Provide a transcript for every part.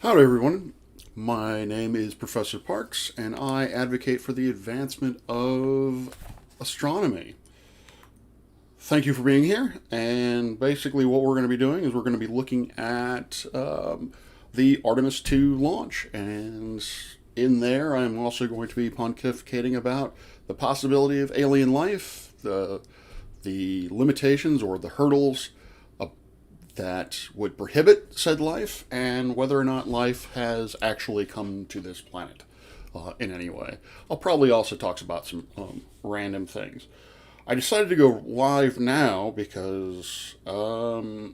Howdy, everyone. My name is Professor Parks, and I advocate for the advancement of astronomy. Thank you for being here. And basically, what we're going to be doing is we're going to be looking at the Artemis II launch. And in there, I'm also going to be pontificating about the possibility of alien life, the limitations or the hurdles that would prohibit said life, and whether or not life has actually come to this planet in any way. I'll probably also talk about some random things. I decided to go live now because, I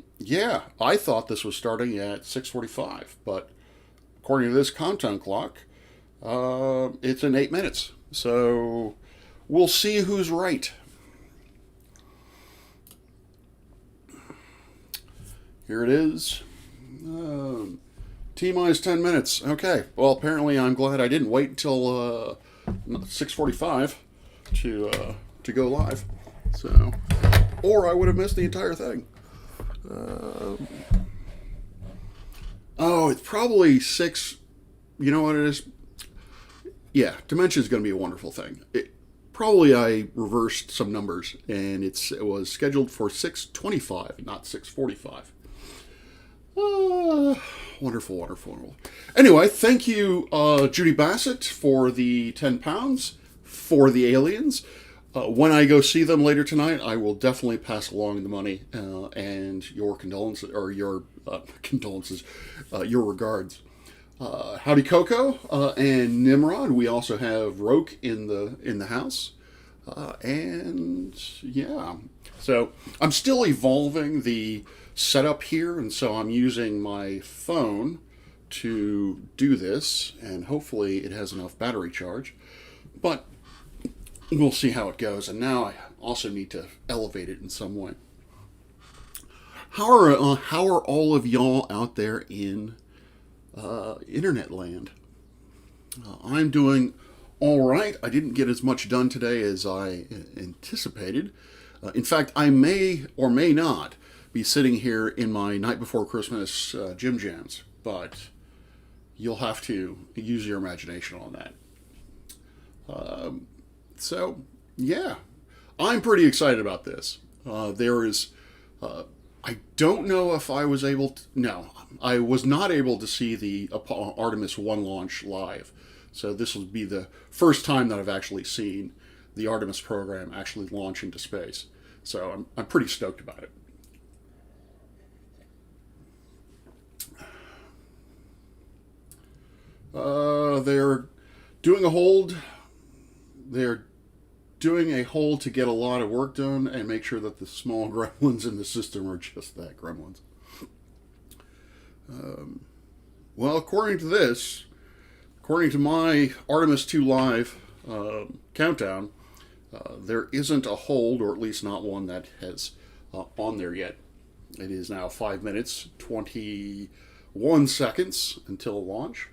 thought this was starting at 6:45, but according to this countdown clock, it's in 8 minutes. So we'll see who's right. Here it is. T minus 10 minutes. Okay. Well, apparently I'm glad I didn't wait until 6:45 to go live. So, or I would have missed the entire thing. It's probably 6. You know what it is? Yeah, Dimension is going to be a wonderful thing. Probably I reversed some numbers, and it was scheduled for 6:25, not 6:45. Wonderful, wonderful, wonderful. Anyway, thank you, Judy Bassett, for the £10 for the aliens. When I go see them later tonight, I will definitely pass along the money and your condolences, or your condolences, your regards. Howdy Coco and Nimrod. We also have Roke in the house. And yeah, so I'm still evolving the setup here, and so I'm using my phone to do this, and hopefully it has enough battery charge, but we'll see how it goes. And now I also need to elevate it in some way. How are all of y'all out there in internet land? I'm doing all right. I didn't get as much done today as I anticipated. In fact, I may or may not be sitting here in my night before Christmas Jim Jams, but you'll have to use your imagination on that. So, yeah, I'm pretty excited about this. I don't know if I was able to, no, I was not able to see the Artemis 1 launch live. So this will be the first time that I've actually seen the Artemis program actually launch into space. So I'm pretty stoked about it. They're doing a hold. They're doing a hold to get a lot of work done and make sure that the small gremlins in the system are just that, gremlins. Well, according to my Artemis II Live countdown, there isn't a hold, or at least not one that has on there yet. It is now 5 minutes, 21 seconds until launch.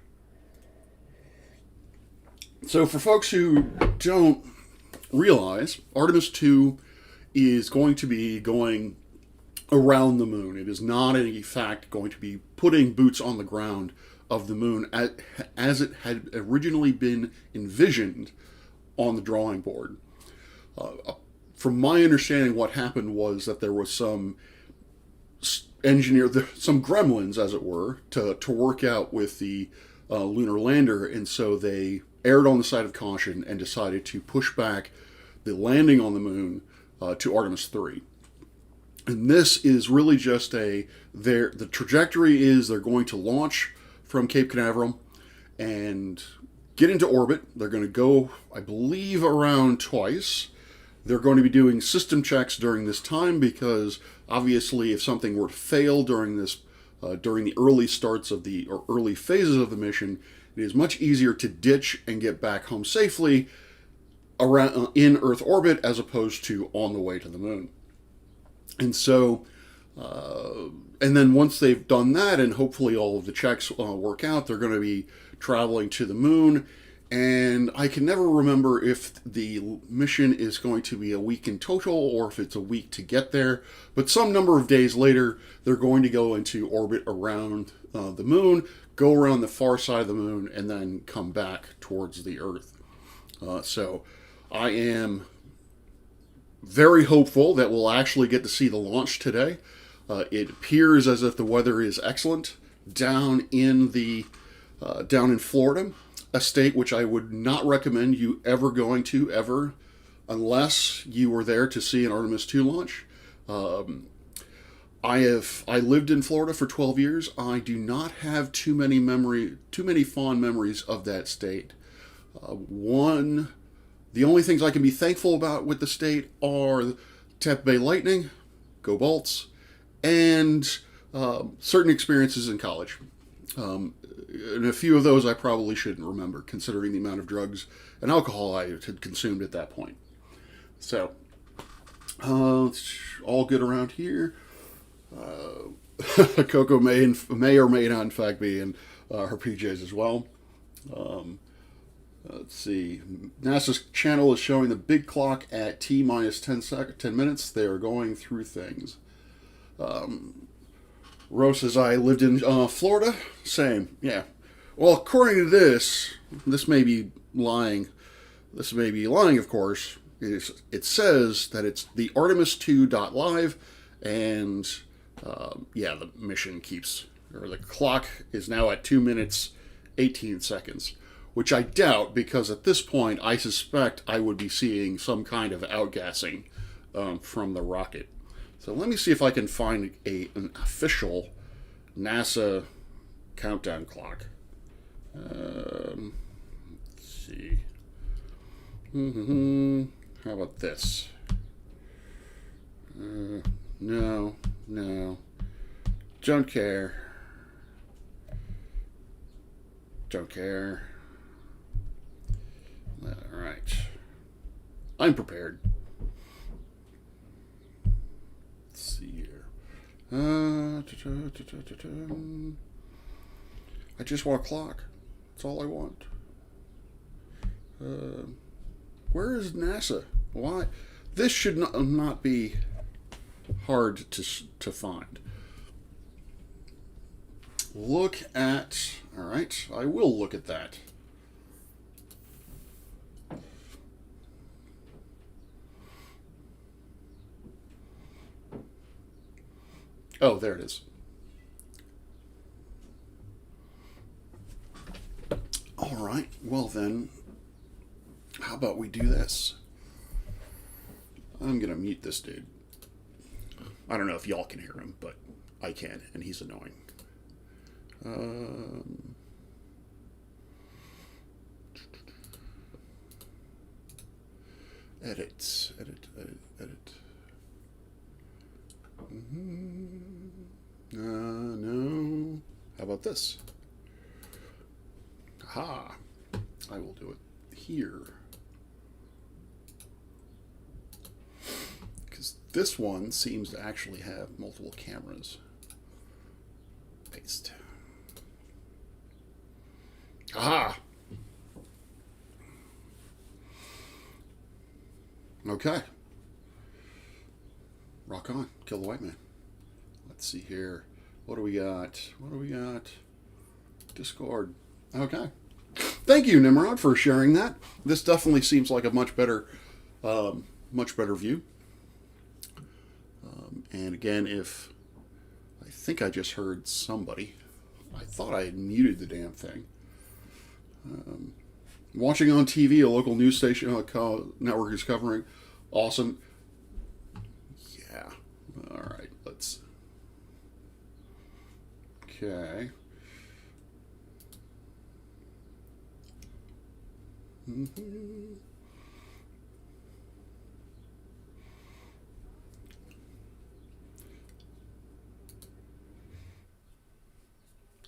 So for folks who don't realize, Artemis 2 is going to be going around the moon. It is not, in fact, going to be putting boots on the ground of the moon as it had originally been envisioned on the drawing board. From my understanding, what happened was that there was some some gremlins, as it were, to work out with the lunar lander, and so they erred on the side of caution and decided to push back the landing on the moon to Artemis 3. And this is really just the trajectory is they're going to launch from Cape Canaveral and get into orbit. They're going to go, I believe, around twice. They're going to be doing system checks during this time because obviously if something were to fail during the early starts of or early phases of the mission, it is much easier to ditch and get back home safely around in Earth orbit as opposed to on the way to the moon. And so, and then once they've done that, and hopefully all of the checks work out, they're going to be traveling to the moon And I can never remember if the mission is going to be a week in total or if it's a week to get there. But some number of days later, they're going to go into orbit around the moon, go around the far side of the moon, and then come back towards the Earth. So I am very hopeful that we'll actually get to see the launch today. It appears as if the weather is excellent down in Florida, a state which I would not recommend you ever going to ever, unless you were there to see an Artemis II launch. I lived in Florida for 12 years. I do not have too many fond memories of that state. The only things I can be thankful about with the state are Tampa Bay Lightning, go Bolts, and certain experiences in college. And a few of those I probably shouldn't remember, considering the amount of drugs and alcohol I had consumed at that point. So, it's all good around here. Coco may or may not, in fact, be in her PJs as well. Let's see. NASA's channel is showing the big clock at T minus 10 minutes. They are going through things. Rose says, I lived in Florida. Same, yeah. Well, according to this may be lying. This may be lying, of course. It says that it's the Artemis 2.live, and the mission the clock is now at 2 minutes, 18 seconds, which I doubt, because at this point, I suspect I would be seeing some kind of outgassing from the rocket. So let me see if I can find an official NASA countdown clock. Let's see. How about this? No. Don't care. All right. I'm prepared. Let's see here. I just want a clock. That's all I want. Where is NASA? Why? This should not be hard to find. Look at... All right, I will look at that. Oh, there it is. All right, well then, how about we do this? I'm going to mute this dude. I don't know if y'all can hear him, but I can, and he's annoying. Edit. No. How about this? Aha. I will do it here. Because this one seems to actually have multiple cameras. Paste. Aha! Okay. Rock on. Kill the white man. Let's see here. What do we got? Discord. Okay. Thank you, Nimrod, for sharing that. This definitely seems like a much better view. And again, I think I just heard somebody. I thought I had muted the damn thing. Watching on TV, a local news station network is covering. Awesome. Yeah. All right. Let's. Okay.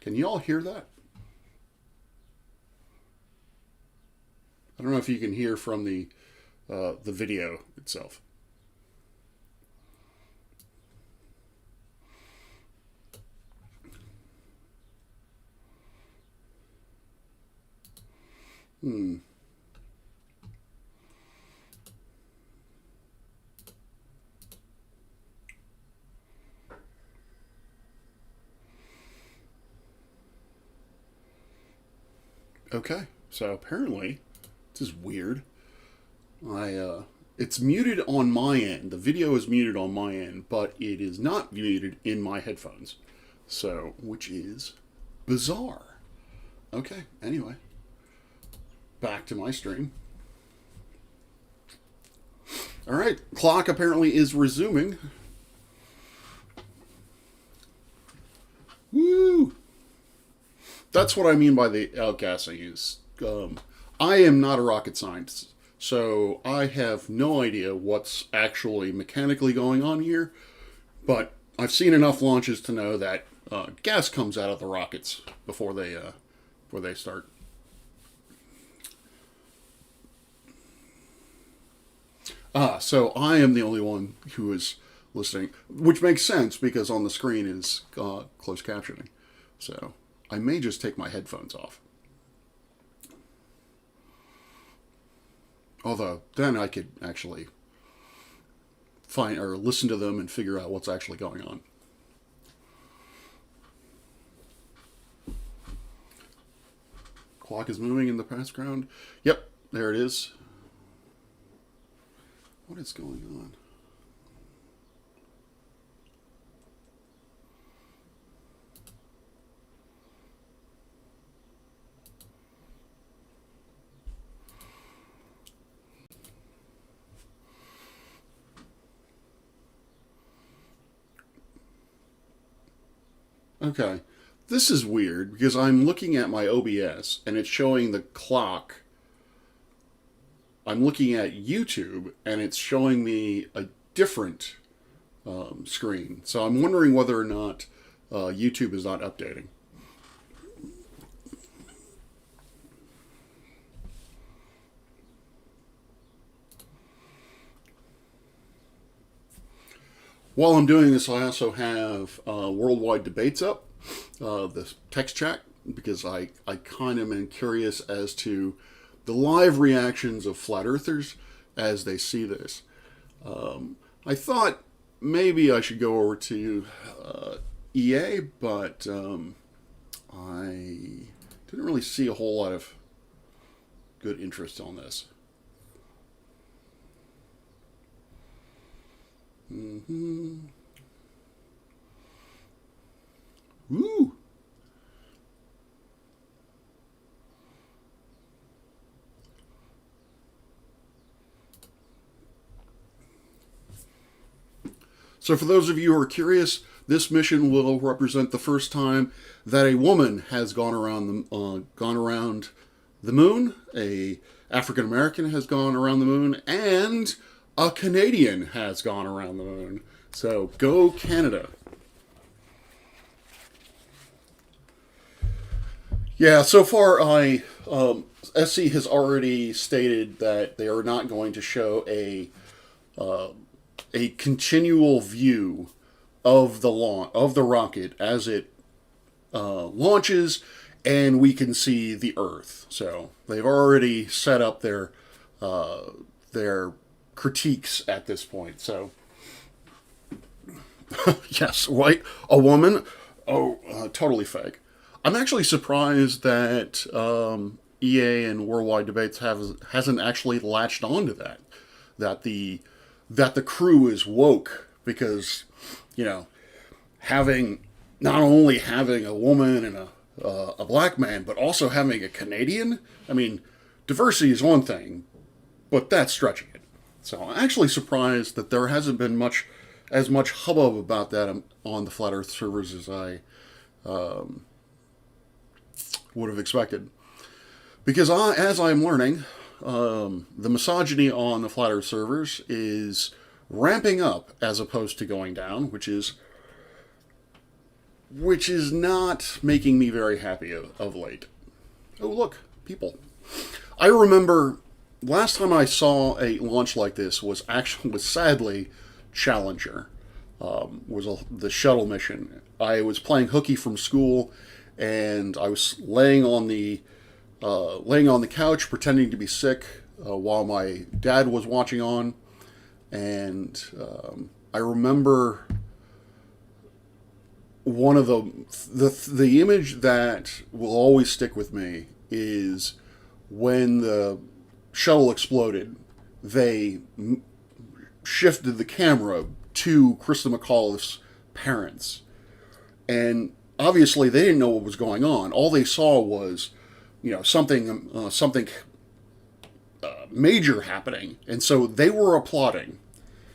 Can you all hear that? I don't know if you can hear from the video itself. Hmm. Okay. So apparently, this is weird. It's muted on my end. The video is muted on my end, but it is not muted in my headphones. So, which is bizarre. Okay. Anyway, back to my stream. All right. Clock apparently is resuming. Woo! That's what I mean by the outgassing is I am not a rocket scientist, so I have no idea what's actually mechanically going on here, but I've seen enough launches to know that gas comes out of the rockets before they start. So I am the only one who is listening, which makes sense because on the screen is closed captioning. So I may just take my headphones off. Although then I could actually find or listen to them and figure out what's actually going on. Clock is moving in the background. Yep, there it is. What is going on? Okay. This is weird because I'm looking at my OBS and it's showing the clock. I'm looking at YouTube and it's showing me a different screen. So I'm wondering whether or not YouTube is not updating. While I'm doing this, I also have worldwide debates up, the text chat, because I kind of am curious as to the live reactions of flat earthers as they see this. I thought maybe I should go over to EA, but I didn't really see a whole lot of good interest on this. Mm-hmm. Woo! So for those of you who are curious, this mission will represent the first time that a woman has gone around the moon. A African American has gone around the moon, and a Canadian has gone around the moon. So go Canada. Yeah, so far SC has already stated that they are not going to show a continual view of the rocket as it launches, and we can see the Earth. So they've already set up their critiques at this point. So yes, right, a woman. Oh, totally fake. I'm actually surprised that EA and Worldwide Debates hasn't actually latched on to that. That the crew is woke because, you know, not only having a woman and a black man, but also having a Canadian. I mean, diversity is one thing, but that's stretching it. So I'm actually surprised that there hasn't been as much hubbub about that on the Flat Earth servers as I would have expected. Because as I'm learning, the misogyny on the Flat Earth servers is ramping up as opposed to going down, which is not making me very happy of late. Oh, look, people. I remember last time I saw a launch like this was sadly Challenger. The shuttle mission. I was playing hooky from school, and I was laying on the laying on the couch pretending to be sick while my dad was watching on. And I remember one of the image that will always stick with me is when the shuttle exploded. They shifted the camera to Krista McAuliffe's parents, and obviously they didn't know what was going on. All they saw was, something major happening, and so they were applauding.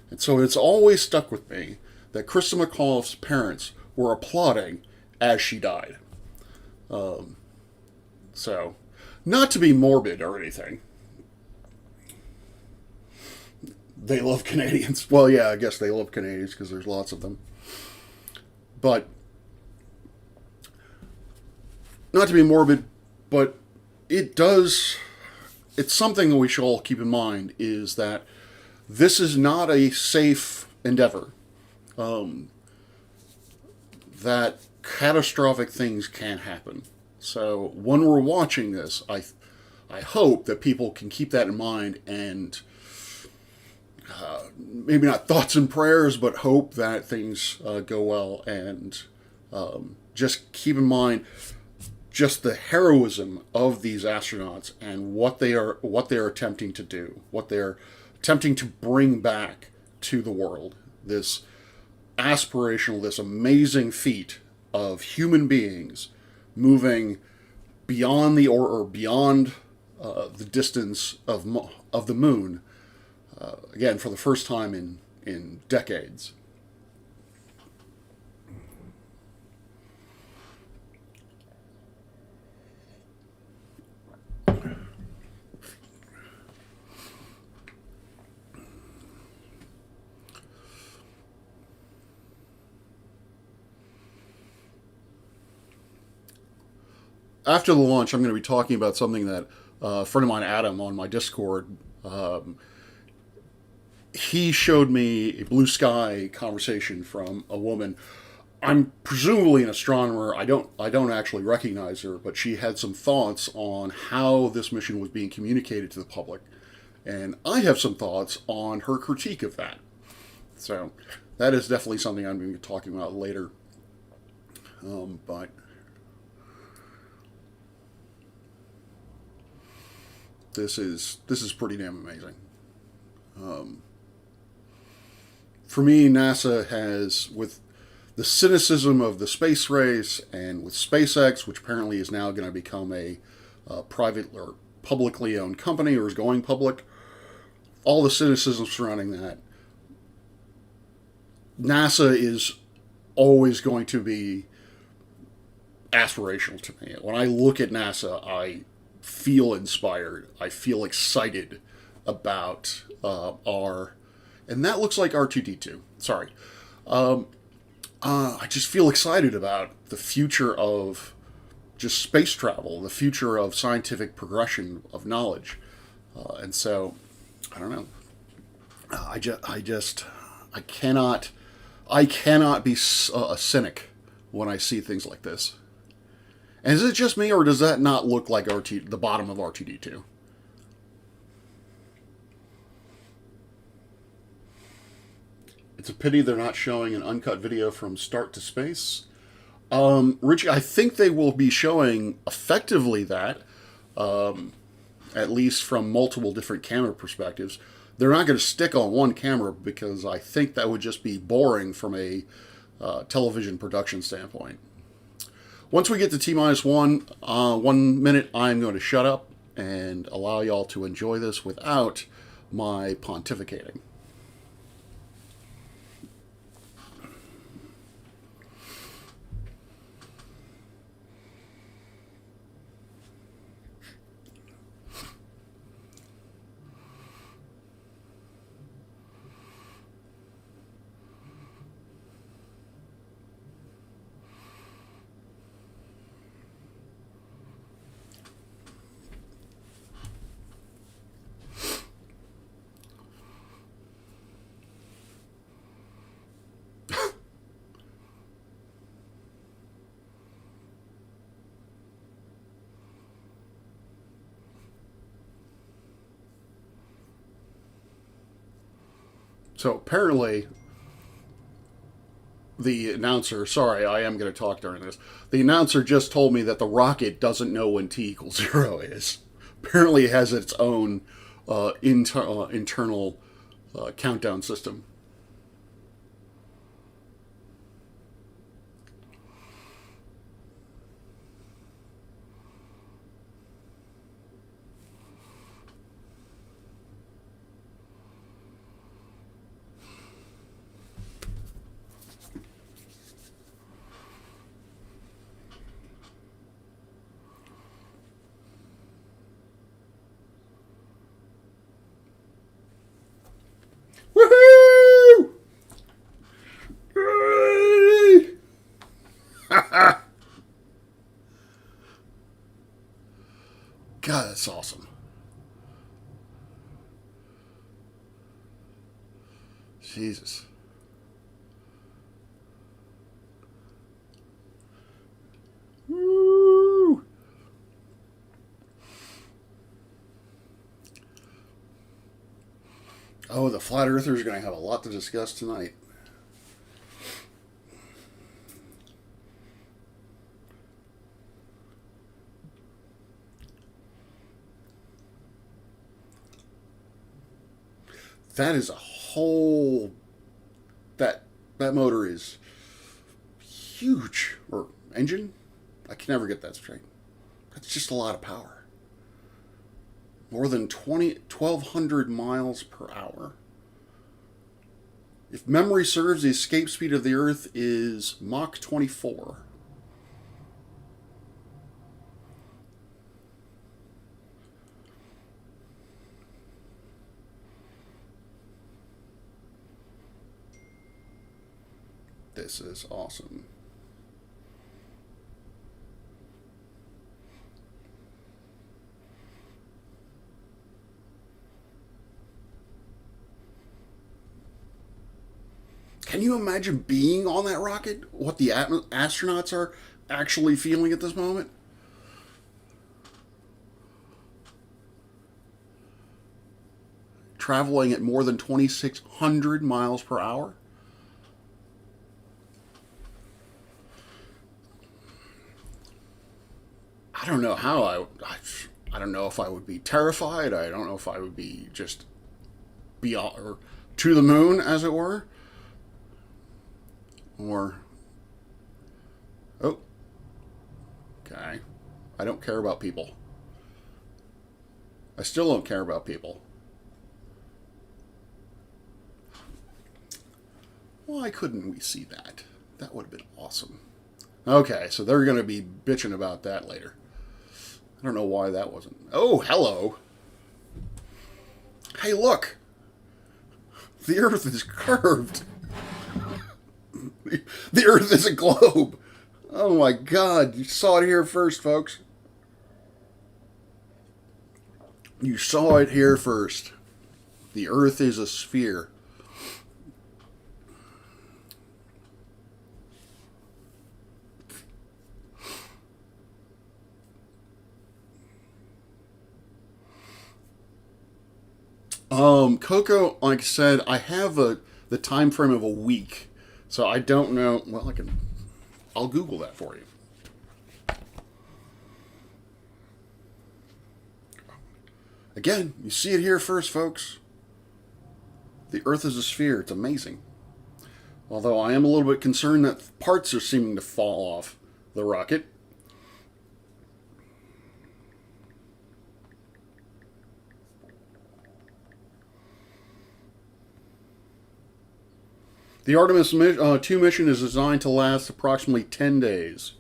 And so it's always stuck with me that Krista McAuliffe's parents were applauding as she died. So, not to be morbid or anything. They love Canadians. Well, yeah, I guess they love Canadians because there's lots of them. But, not to be morbid, but it's something we should all keep in mind is that this is not a safe endeavor. That catastrophic things can happen. So when we're watching this, I hope that people can keep that in mind and maybe not thoughts and prayers, but hope that things go well, and just keep in mind just the heroism of these astronauts and what they are attempting to do, what they're attempting to bring back to the world. This aspirational, this amazing feat of human beings moving beyond beyond the distance of the moon, again for the first time in decades. After the launch, I'm going to be talking about something that a friend of mine, Adam, on my Discord, he showed me a blue sky conversation from a woman. I'm presumably an astronomer. I don't actually recognize her, but she had some thoughts on how this mission was being communicated to the public, and I have some thoughts on her critique of that. So that is definitely something I'm going to be talking about later. But this is pretty damn amazing. For me, NASA has, with the cynicism of the space race and with SpaceX, which apparently is now going to become a private or publicly owned company or is going public, all the cynicism surrounding that, NASA is always going to be aspirational to me. When I look at NASA, I feel inspired. I feel excited about and that looks like R2D2. Sorry. I just feel excited about the future of just space travel, the future of scientific progression of knowledge. And so, I don't know. I cannot be a cynic when I see things like this. And is it just me, or does that not look like the bottom of R2D2? It's a pity they're not showing an uncut video from start to space. Richie, I think they will be showing effectively that, at least from multiple different camera perspectives. They're not going to stick on one camera because I think that would just be boring from a television production standpoint. Once we get to T-1 1 minute, I'm going to shut up and allow y'all to enjoy this without my pontificating. So apparently, the announcer, sorry, I am going to talk during this. The announcer just told me that the rocket doesn't know when t equals 0 is. Apparently, it has its own internal countdown system. Woohoo! God, that's awesome. Jesus. Woo! Oh, the flat earthers are going to have a lot to discuss tonight. That is a whole... That motor is huge. Or engine? I can never get that straight. That's just a lot of power. More than 1,200 miles per hour. If memory serves, the escape speed of the Earth is Mach 24. This is awesome. Can you imagine being on that rocket? What the astronauts are actually feeling at this moment? Traveling at more than 2,600 miles per hour? I don't know how I don't know if I would be terrified. I don't know if I would be just beyond or to the moon, as it were. Or, oh, okay. I don't care about people. I still don't care about people. Why couldn't we see that? That would have been awesome. Okay, so they're going to be bitching about that later. I don't know why that wasn't. Oh, hello. Hey, look. The Earth is curved. The Earth is a globe. Oh my God. You saw it here first, folks. You saw it here first. The Earth is a sphere. Coco, like I said, I have the time frame of a week. So I don't know. Well, I'll Google that for you. Again, you see it here first, folks. The Earth is a sphere. It's amazing. Although I am a little bit concerned that parts are seeming to fall off the rocket. The Artemis 2 mission is designed to last approximately 10 days.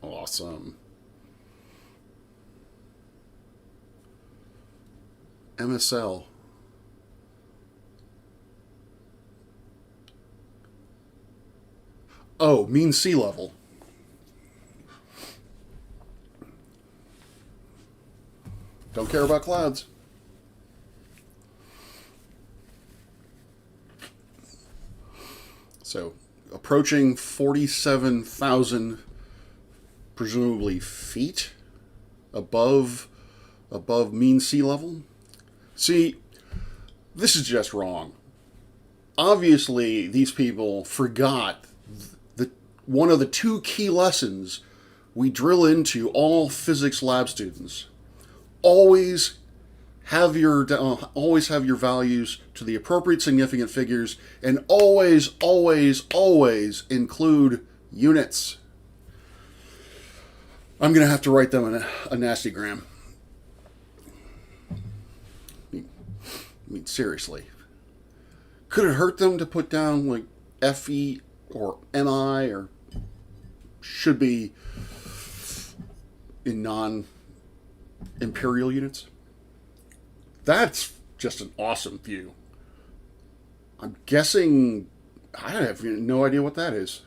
Awesome. MSL. Oh, mean sea level. Don't care about clouds. So, approaching 47,000, presumably feet above mean sea level. See, this is just wrong. Obviously, these people forgot one of the two key lessons we drill into all physics lab students. Always have your values to the appropriate significant figures, and always include units. I'm going to have to write them a nasty gram. I mean, seriously. Could it hurt them to put down like FE or MI, or should be in non-imperial units? That's just an awesome view. I'm guessing, I have no idea what that is.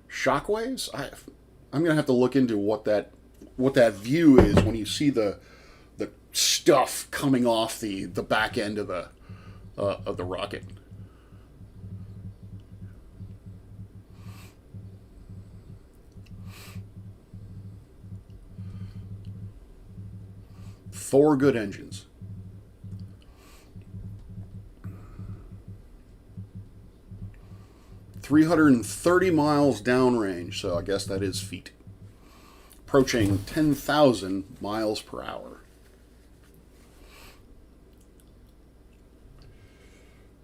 Shockwaves? I'm gonna have to look into what that view is when you see the stuff coming off the back end of the rocket. Four good engines. $330 miles downrange, so I guess that is feet. Approaching 10,000 miles per hour.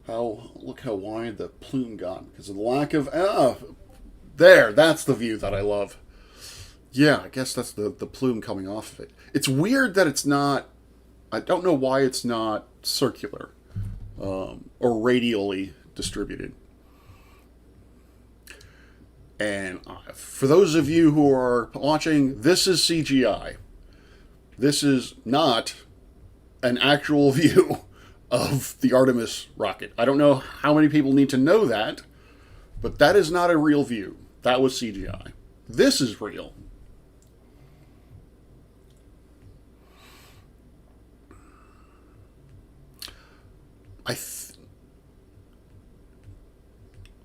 Look how wide the plume got because of the lack of that's the view that I love. Yeah, I guess that's the plume coming off of it. It's weird that it's not, I don't know why it's not circular or radially distributed. And for those of you who are watching, this is CGI. This is not an actual view of the Artemis rocket. I don't know how many people need to know that, but that is not a real view. That was CGI. This is real.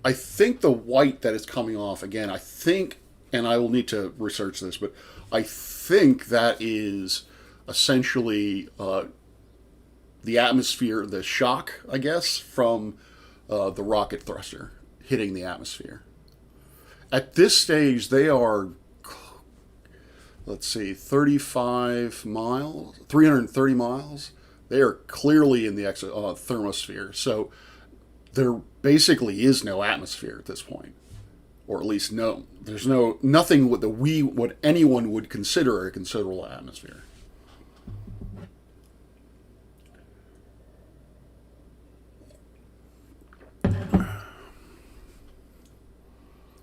I think the white that is coming off, again, I think, and I will need to research this, but I think that is essentially the atmosphere, the shock, I guess, from the rocket thruster hitting the atmosphere. At this stage, they are, let's see, 35 miles, 330 miles. They are clearly in the thermosphere. So there basically is no atmosphere at this point, or at least there's nothing what anyone would consider a considerable atmosphere.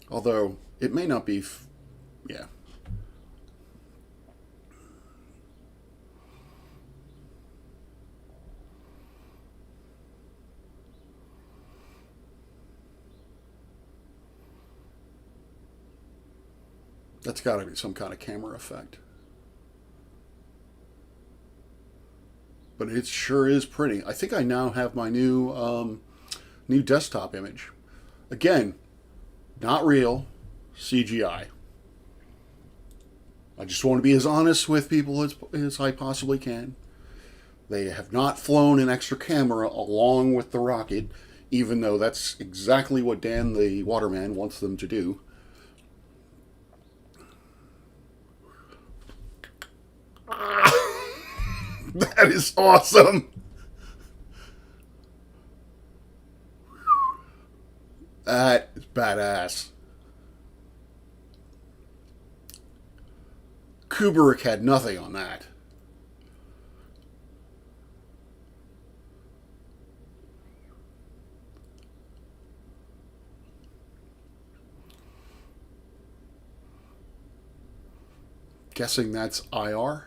Although it may not be, yeah. That's got to be some kind of camera effect. But it sure is pretty. I think I now have my new desktop image. Again, not real, CGI. I just want to be as honest with people as I possibly can. They have not flown an extra camera along with the rocket, even though that's exactly what Dan the Waterman wants them to do. That is awesome. That is badass. Kubrick had nothing on that. Guessing that's IR.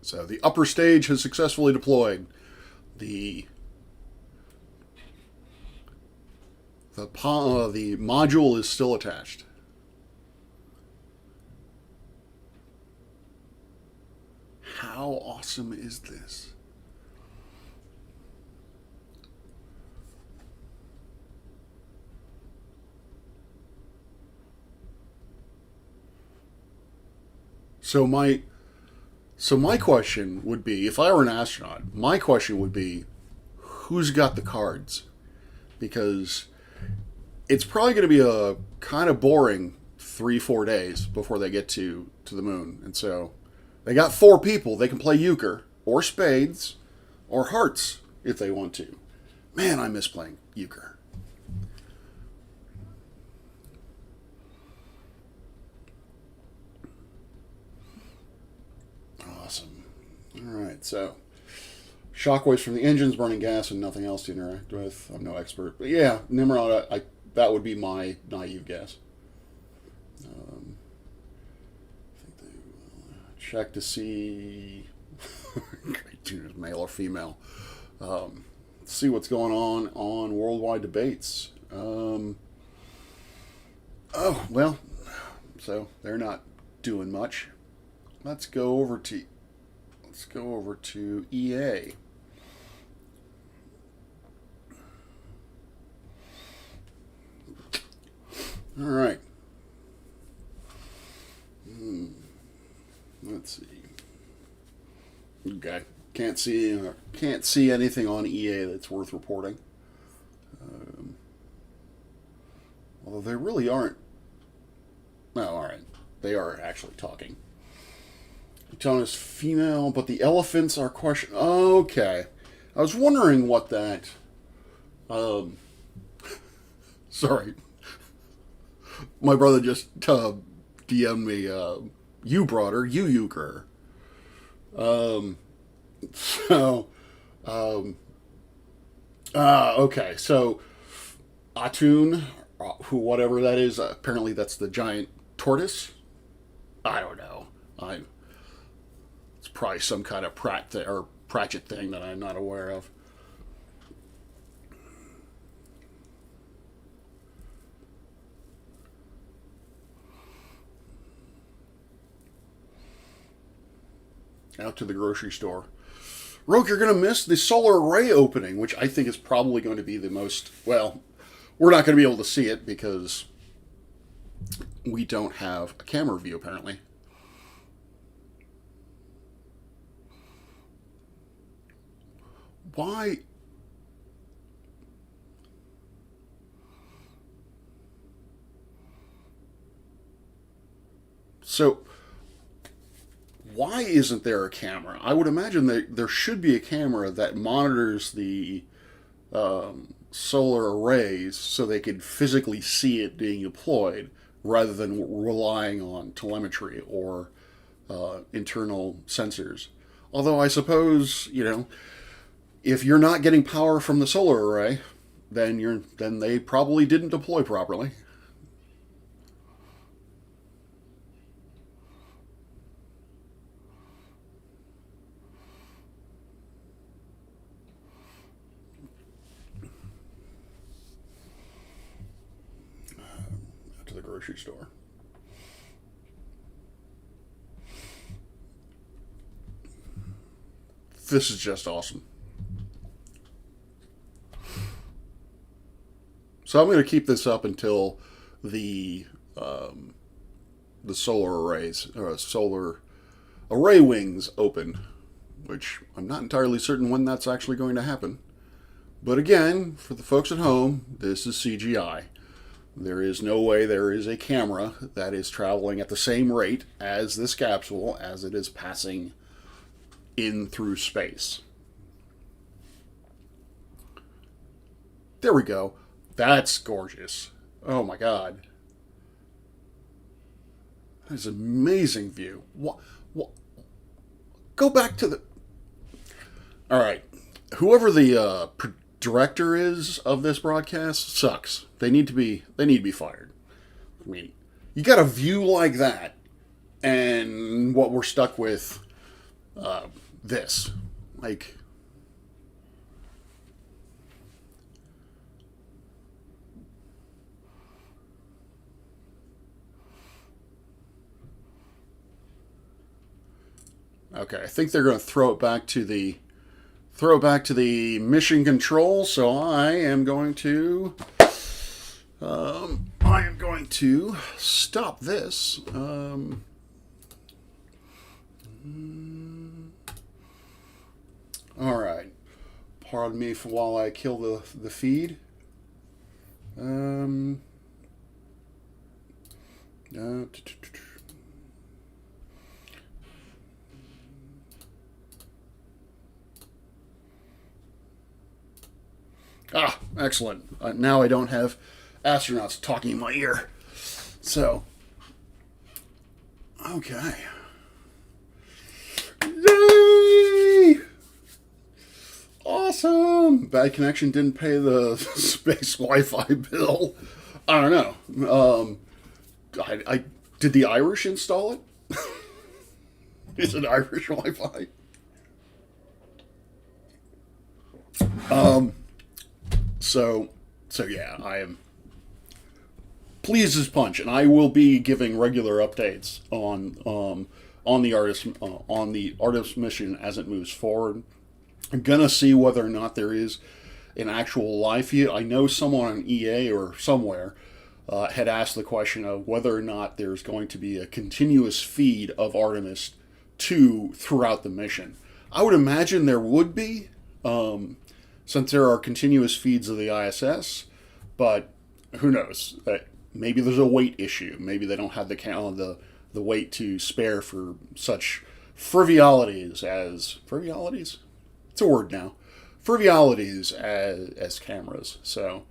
So the upper stage has successfully deployed. The module is still attached. How awesome is this? So my question would be, if I were an astronaut, my question would be, who's got the cards? Because it's probably going to be a kind of boring 3-4 days before they get to the moon, and so they got 4 people. They can play euchre or spades or hearts if they want to. Man, I miss playing euchre. Awesome. All right, so shockwaves from the engines, burning gas, and nothing else to interact with. I'm no expert, but yeah, Nimrod. That would be my naive guess. I think they will check to see male or female. See what's going on worldwide debates. Oh well, so they're not doing much. Let's go over to EA. All right. Let's see. Okay. Can't see anything on EA that's worth reporting. Although they really aren't. No, all right. They are actually talking. Tone is female, but the elephants are question. Okay, I was wondering what that. Sorry, my brother just DM'd me. You brought her, you euchre. So, okay, so Atun, whatever that is, apparently that's the giant tortoise. I don't know. It's probably some kind of Pratchett thing that I'm not aware of. Out to the grocery store. Roke, you're going to miss the solar array opening, which I think is probably going to be the most. Well, we're not going to be able to see it because we don't have a camera view, apparently. Why? So, why isn't there a camera? I would imagine that there should be a camera that monitors the solar arrays so they could physically see it being deployed rather than relying on telemetry or internal sensors. Although I suppose, if you're not getting power from the solar array, then they probably didn't deploy properly. To the grocery store. This is just awesome. So I'm going to keep this up until the solar arrays, solar array wings open, which I'm not entirely certain when that's actually going to happen. But again, for the folks at home, this is CGI. There is no way there is a camera that is traveling at the same rate as this capsule as it is passing in through space. There we go. That's gorgeous. Oh my god. That's an amazing view. What? Go back to the. All right. Whoever the director is of this broadcast sucks. They need to be fired. I mean, you got a view like that, and what we're stuck with, this, like. Okay, I think they're going to throw it back to the mission control. So I am going to stop this. All right. Pardon me for while I kill the feed. Excellent. Now I don't have astronauts talking in my ear. So, okay. Yay! Awesome! Bad connection, didn't pay the space Wi-Fi bill. I don't know. I did the Irish install it? Is it Irish Wi-Fi? So yeah, I am pleased as punch, and I will be giving regular updates on the Artemis mission as it moves forward. I'm gonna see whether or not there is an actual live feed. I know someone on EA or somewhere had asked the question of whether or not there's going to be a continuous feed of Artemis 2 throughout the mission. I would imagine there would be, since there are continuous feeds of the ISS, but who knows? Maybe there's a weight issue. Maybe they don't have the weight to spare for such frivolities as frivolities. It's a word now. Frivolities as cameras. So,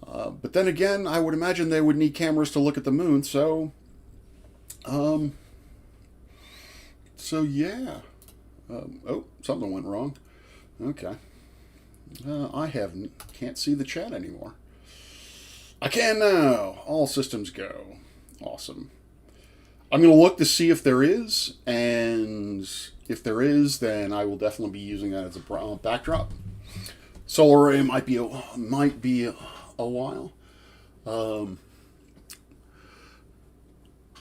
but then again, I would imagine they would need cameras to look at the moon. So yeah. Oh, something went wrong. Okay. Can't see the chat anymore. I can now. All systems go. Awesome. I'm going to look to see if there is, and if there is, then I will definitely be using that as a backdrop. Solar array might be a while.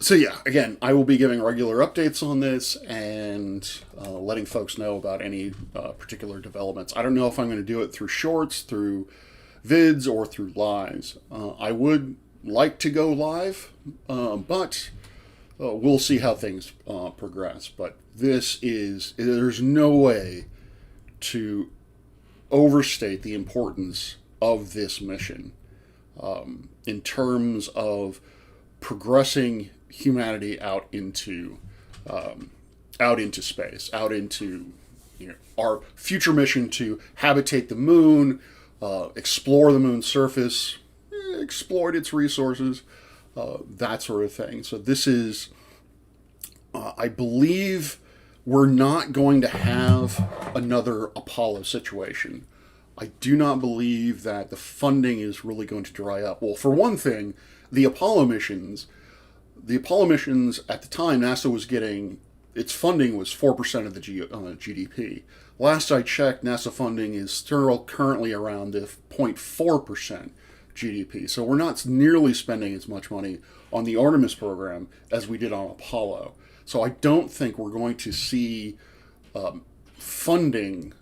So yeah, again, I will be giving regular updates on this and letting folks know about any particular developments. I don't know if I'm going to do it through shorts, through vids, or through lives. I would like to go live, but we'll see how things progress. But there's no way to overstate the importance of this mission in terms of progressing humanity out into space, out into our future mission to habitate the moon, explore the moon's surface, exploit its resources, that sort of thing. So this is, I believe, we're not going to have another Apollo situation. I do not believe that the funding is really going to dry up. Well, for one thing, the Apollo missions at the time, NASA was getting, its funding was 4% of the GDP. Last I checked, NASA funding is still currently around the 0.4% GDP. So we're not nearly spending as much money on the Artemis program as we did on Apollo. So I don't think we're going to see funding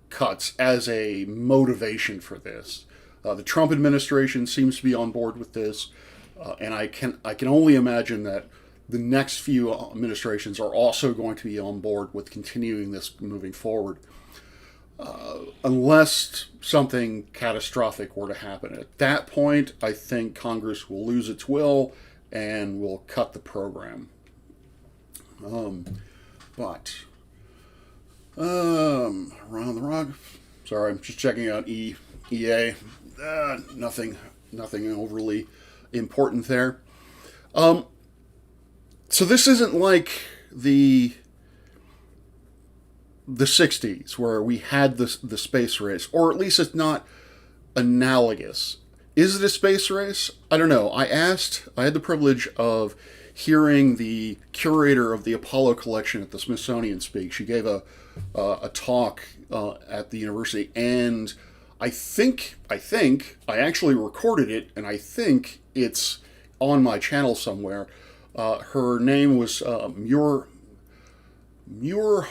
cuts as a motivation for this. The Trump administration seems to be on board with this. And I can only imagine that the next few administrations are also going to be on board with continuing this moving forward, unless something catastrophic were to happen. At that point, I think Congress will lose its will and will cut the program. But around the rug. Sorry, I'm just checking out EA. Nothing overly important there. So this isn't like the 60s where we had the space race, or at least it's not analogous. Is it a space race? I don't know. I had the privilege of hearing the curator of the Apollo collection at the Smithsonian speak. She gave a talk at the university, and I think I actually recorded it, and I think it's on my channel somewhere. Her name was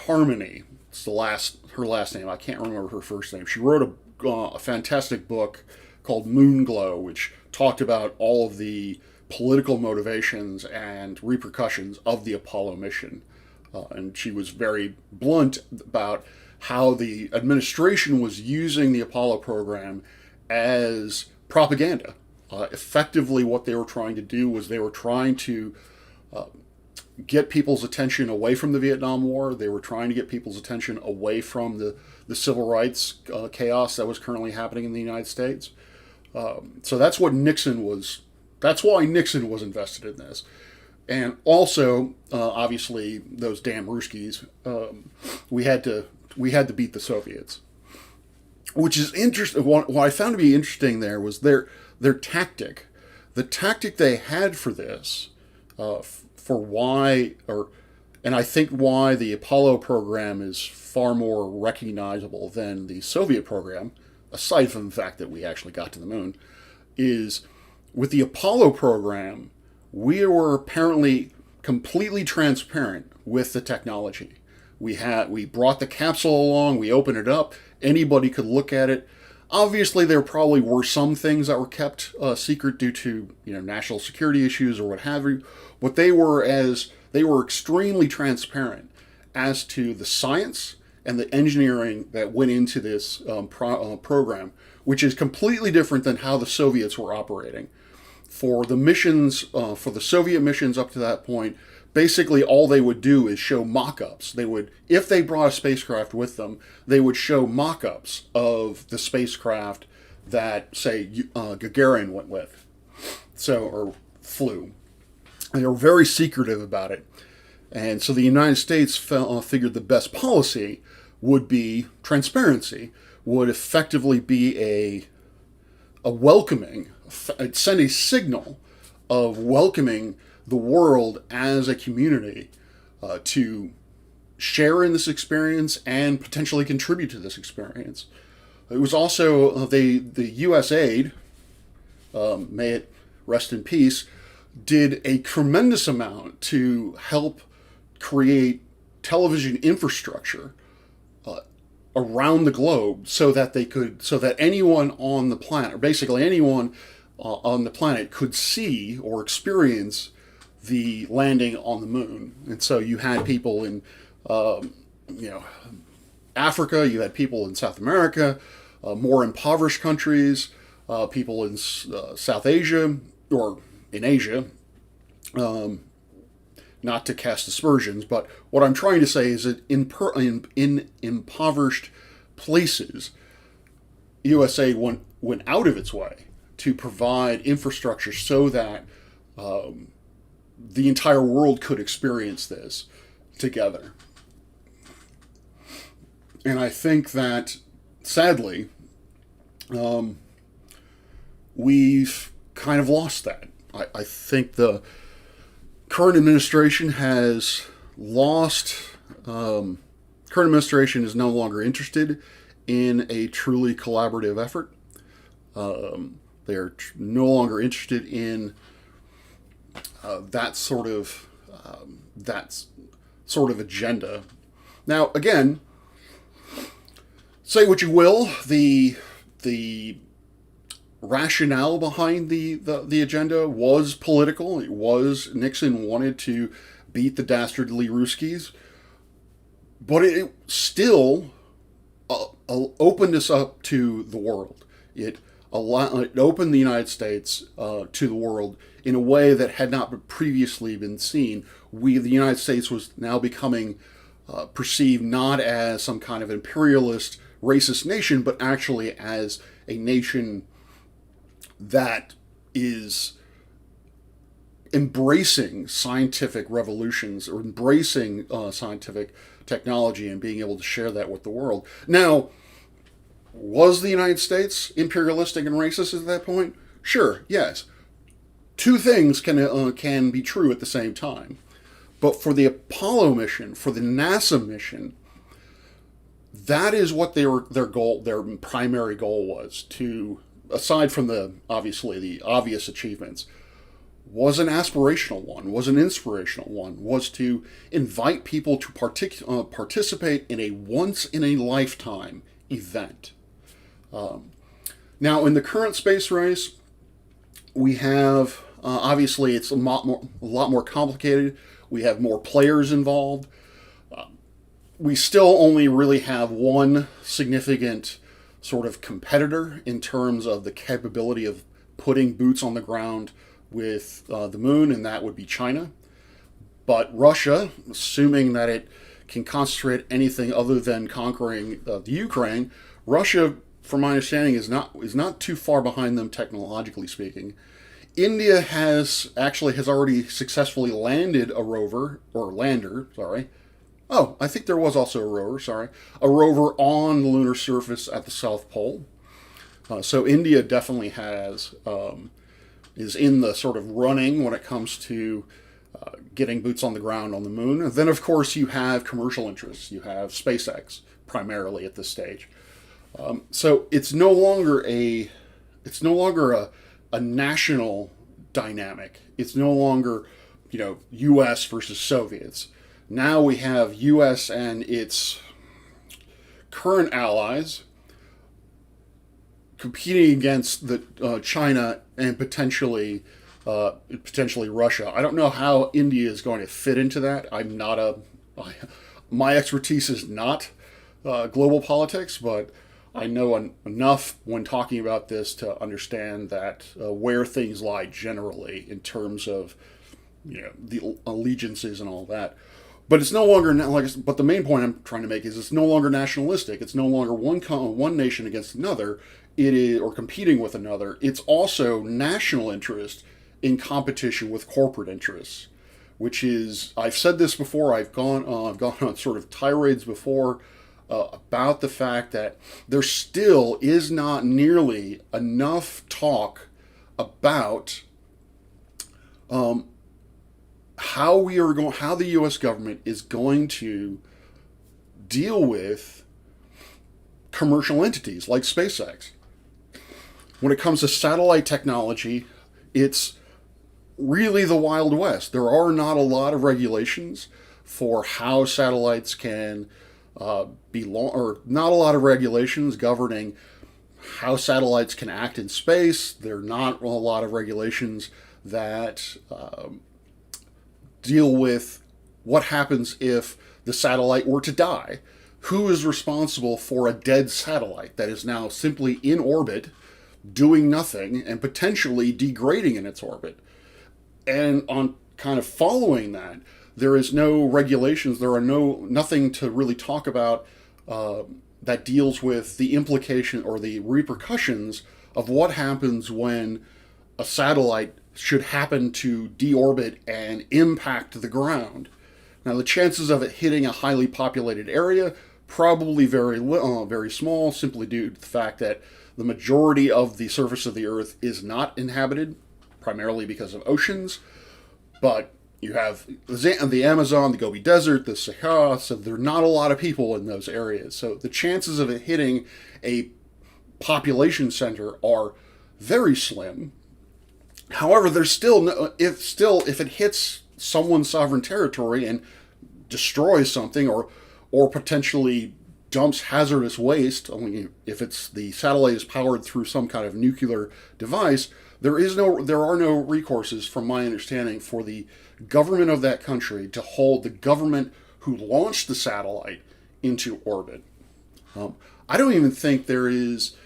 Harmony. It's her last name. I can't remember her first name. She wrote a fantastic book called Moonglow, which talked about all of the political motivations and repercussions of the Apollo mission. And she was very blunt about how the administration was using the Apollo program as propaganda. Effectively, what they were trying to do was they were trying to get people's attention away from the Vietnam War. They were trying to get people's attention away from the civil rights chaos that was currently happening in the United States. So that's what Nixon was. That's why Nixon was invested in this. And also, obviously, those damn Ruskies. We had to beat the Soviets, which is interesting. What I found to be interesting there was their tactic. The tactic they had for this, and I think why the Apollo program is far more recognizable than the Soviet program, aside from the fact that we actually got to the moon, is with the Apollo program, we were apparently completely transparent with the technology. We brought the capsule along, we opened it up, anybody could look at it. Obviously, there probably were some things that were kept secret due to national security issues or what have you, but they were extremely transparent as to the science and the engineering that went into this program, which is completely different than how the Soviets were operating. For the missions, for the Soviet missions up to that point, basically all they would do is show mock-ups. If they brought a spacecraft with them, they would show mock-ups of the spacecraft that, say, Gagarin went with, or flew. They were very secretive about it. And so the United States figured the best policy would be transparency, would effectively be a welcoming, send a signal of welcoming the world as a community to share in this experience and potentially contribute to this experience. It was also the U.S. aid, may it rest in peace, did a tremendous amount to help create television infrastructure around the globe so that anyone on the planet, or basically anyone on the planet, could see or experience the landing on the moon. And so you had people in Africa, you had people in South America, more impoverished countries, people in South Asia, or in Asia, not to cast aspersions, but what I'm trying to say is that in impoverished places, USA went out of its way to provide infrastructure so that the entire world could experience this together. And I think that, sadly, we've kind of lost that. I think the current administration has lost. Current administration is no longer interested in a truly collaborative effort. They are no longer interested in that sort of agenda. Now, again, say what you will, the rationale behind the agenda was political. It was Nixon wanted to beat the dastardly Ruskies, but it still opened us up to the world. It opened the United States to the world in a way that had not previously been seen. The United States was now becoming perceived not as some kind of imperialist, racist nation, but actually as a nation that is embracing scientific revolutions or embracing scientific technology and being able to share that with the world. Now, was the United States imperialistic and racist at that point? Sure, yes. Two things can be true at the same time. But for the Apollo mission, for the NASA mission, that is what their primary goal was, to, aside from the obvious achievements, was an aspirational one, was an inspirational one, was to invite people to participate in a once-in-a-lifetime event. Now, in the current space race, we have, obviously, it's a lot more complicated. We have more players involved. We still only really have one significant sort of competitor in terms of the capability of putting boots on the ground with the moon, and that would be China. But Russia, assuming that it can concentrate anything other than conquering the Ukraine, Russia, from my understanding, is not too far behind them technologically speaking. India has already successfully landed a rover, or lander, sorry. Oh, I think there was also a rover, sorry. A rover on the lunar surface at the South Pole. So India definitely is in the sort of running when it comes to getting boots on the ground on the moon. And then, of course, you have commercial interests. You have SpaceX, primarily at this stage. So it's no longer a national dynamic. It's no longer, U.S. versus Soviets. Now we have U.S. and its current allies competing against the China and potentially Russia. I don't know how India is going to fit into that. My expertise is not global politics, but I know enough when talking about this to understand that where things lie generally in terms of the allegiances and all that. But it's no longer but the main point I'm trying to make is it's no longer nationalistic. It's no longer one nation against another. It is, or competing with another. It's also national interest in competition with corporate interests, which is, I've said this before. I've gone on sort of tirades before about the fact that there still is not nearly enough talk about how the U.S. government is going to deal with commercial entities like SpaceX. When it comes to satellite technology, it's really the Wild West. There are not a lot of regulations for how satellites can or not a lot of regulations governing how satellites can act in space. There are not a lot of regulations that deal with what happens if the satellite were to die. Who is responsible for a dead satellite that is now simply in orbit, doing nothing, and potentially degrading in its orbit? And on kind of following that, there is no regulations. There are nothing to really talk about that deals with the implication or the repercussions of what happens when a satellite should happen to deorbit and impact the ground. Now, the chances of it hitting a highly populated area probably very small, simply due to the fact that the majority of the surface of the Earth is not inhabited, primarily because of oceans. But you have the Amazon, the Gobi Desert, the Sahara, so there are not a lot of people in those areas. So the chances of it hitting a population center are very slim. However, there's still if it hits someone's sovereign territory and destroys something or potentially dumps hazardous waste, only if the satellite is powered through some kind of nuclear device, there are no recourses, from my understanding, for the government of that country to hold the government who launched the satellite into orbit. I don't even think there is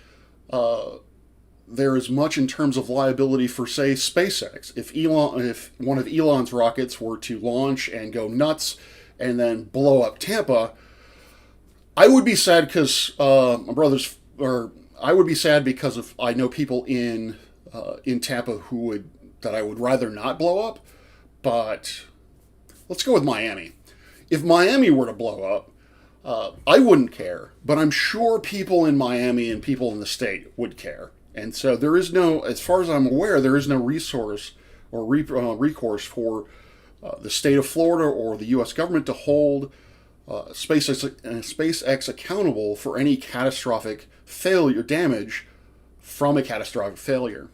much in terms of liability for, say, SpaceX. If one of Elon's rockets were to launch and go nuts and then blow up Tampa, I would be sad because I would be sad because I know people in Tampa that I would rather not blow up. But let's go with Miami. If Miami were to blow up, I wouldn't care, but I'm sure people in Miami and people in the state would care. And so there is no, as far as I'm aware, there is no resource or recourse for the state of Florida or the U.S. government to hold SpaceX accountable for any catastrophic failure, damage from a catastrophic failure.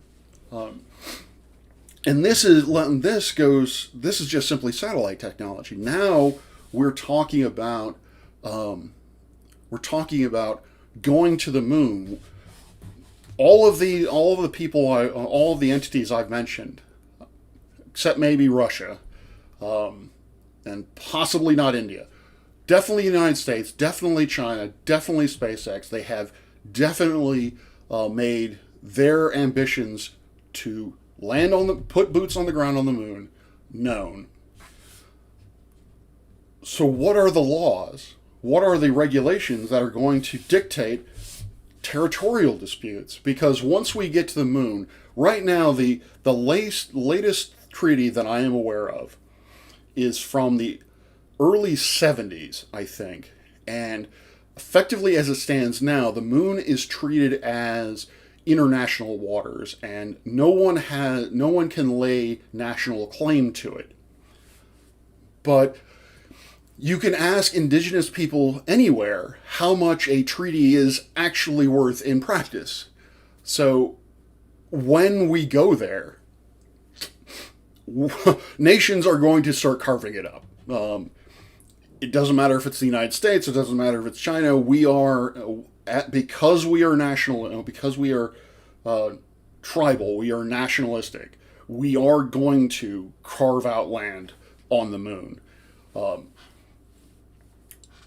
And this is just simply satellite technology. Now we're talking about um, we're talking about going to the moon. All of the people, all of the entities I've mentioned, except maybe Russia, and possibly not India. Definitely the United States, definitely China, definitely SpaceX. They have definitely made their ambitions to put boots on the ground on the moon known. So, what are the laws? What are the regulations that are going to dictate territorial disputes? Because once we get to the moon, right now the latest treaty that I am aware of is from the early 70s, I think. And effectively as it stands now, the moon is treated as international waters, and no one can lay national claim to it. But you can ask indigenous people anywhere how much a treaty is actually worth in practice. So when we go there, nations are going to start carving it up. It doesn't matter if it's the United States. It doesn't matter if it's China. Because we are national, because we are tribal, we are nationalistic. We are going to carve out land on the moon.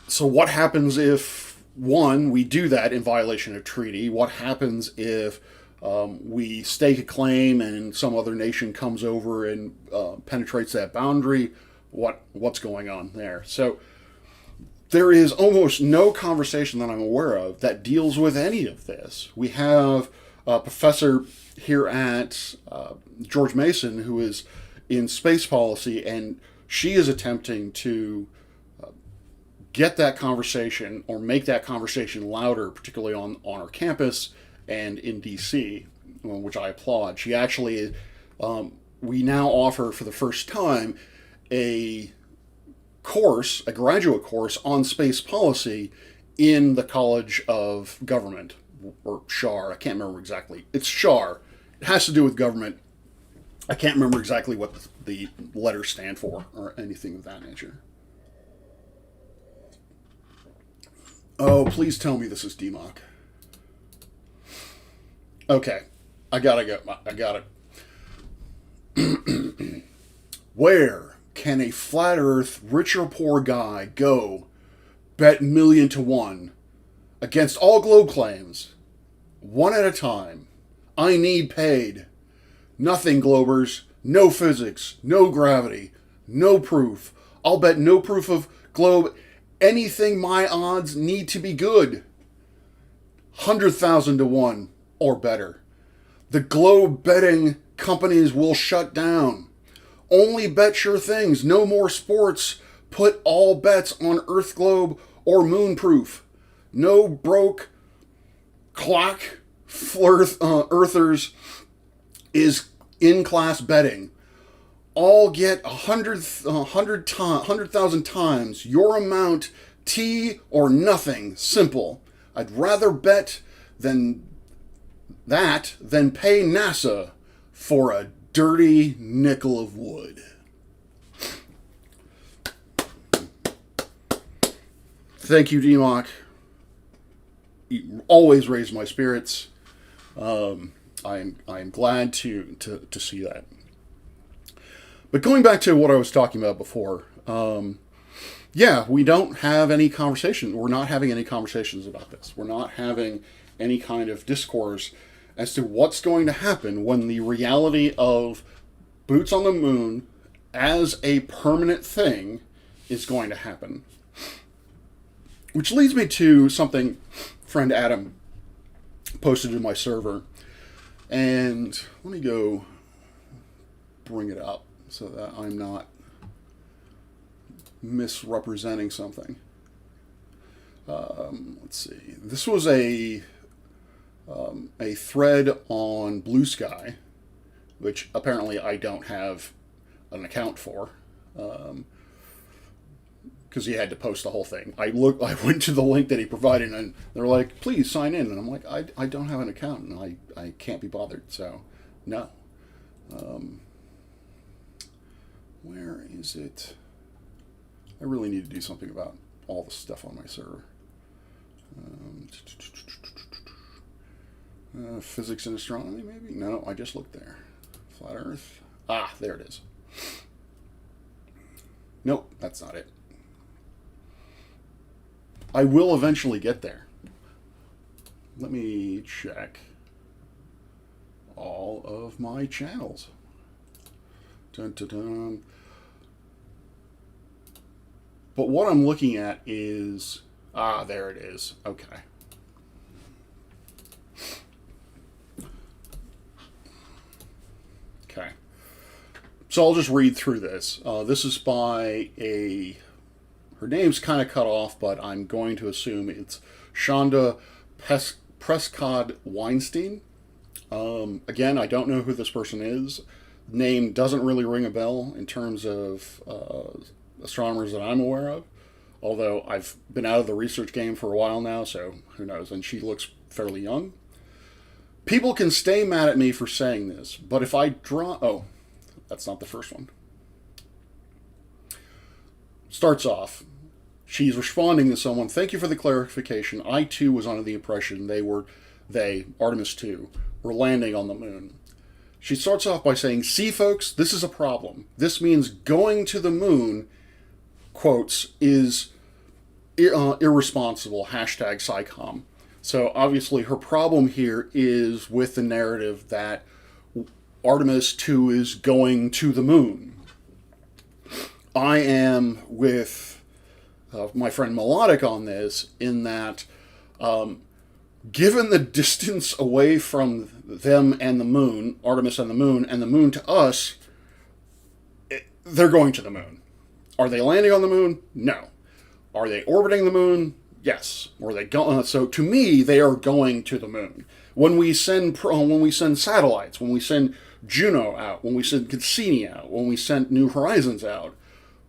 So what happens if, one, we do that in violation of treaty? What happens if we stake a claim and some other nation comes over and penetrates that boundary? What's going on there? So there is almost no conversation that I'm aware of that deals with any of this. We have a professor here at George Mason who is in space policy, and she is attempting to get that conversation or make that conversation louder, particularly on our campus and in DC, which I applaud. She actually, we now offer for the first time a graduate course on space policy in the College of Government, or SHAR. I can't remember exactly. It's SHAR. It has to do with government. I can't remember exactly what the letters stand for or anything of that nature. Oh, please tell me this is DMOC. Okay. I gotta go. I got it. Where can a flat earth, rich or poor guy go bet 1,000,000 to 1 against all globe claims, one at a time? I need paid. Nothing, Globers. No physics. No gravity. No proof. I'll bet no proof of globe. Anything my odds need to be good. 100,000 to 1 or better. The globe betting companies will shut down. Only bet sure things. No more sports. Put all bets on Earth globe or moon proof. No broke clock earthers is in class betting. All get 100,000 times your amount, tea or nothing. Simple. I'd rather bet than pay NASA for a dirty nickel of wood. Thank you, DMOC. You always raise my spirits. I am glad to see that. But going back to what I was talking about before, we don't have any conversation. We're not having any conversations about this. We're not having any kind of discourse as to what's going to happen when the reality of boots on the moon as a permanent thing is going to happen. Which leads me to something friend Adam posted to my server. And let me go bring it up so that I'm not misrepresenting something. Let's see. This was a thread on Blue Sky, which apparently I don't have an account for, because he had to post the whole thing. I went to the link that he provided, and they're like, "Please sign in," and I'm like, "I don't have an account, and I can't be bothered." So, no. Where is it? I really need to do something about all the stuff on my server. Physics and astronomy, maybe? No, I just looked there. Flat Earth. Ah, there it is. Nope, that's not it. I will eventually get there. Let me check all of my channels. Dun, dun, dun. But what I'm looking at is... Ah, there it is. Okay. Okay. So I'll just read through this. This is by a... Her name's kind of cut off, but I'm going to assume it's Shonda Prescott Weinstein. Again, I don't know who this person is. Name doesn't really ring a bell in terms of astronomers that I'm aware of. Although I've been out of the research game for a while now, so who knows. And she looks fairly young. People can stay mad at me for saying this, but if I draw... Oh, that's not the first one. Starts off. She's responding to someone, thank you for the clarification. I too was under the impression they, Artemis II, were landing on the moon. She starts off by saying, see folks, this is a problem. This means going to the moon, quotes, is irresponsible, hashtag SciComm. So obviously her problem here is with the narrative that Artemis II is going to the moon. I am with my friend Melodic on this in that given the distance away from them and the moon, Artemis and the moon to us, they're going to the moon. Are they landing on the moon? No. Are they orbiting the moon? Yes. Or they go? So to me, they are going to the moon. When we send satellites, when we send Juno out, when we send Cassini out, when we sent New Horizons out,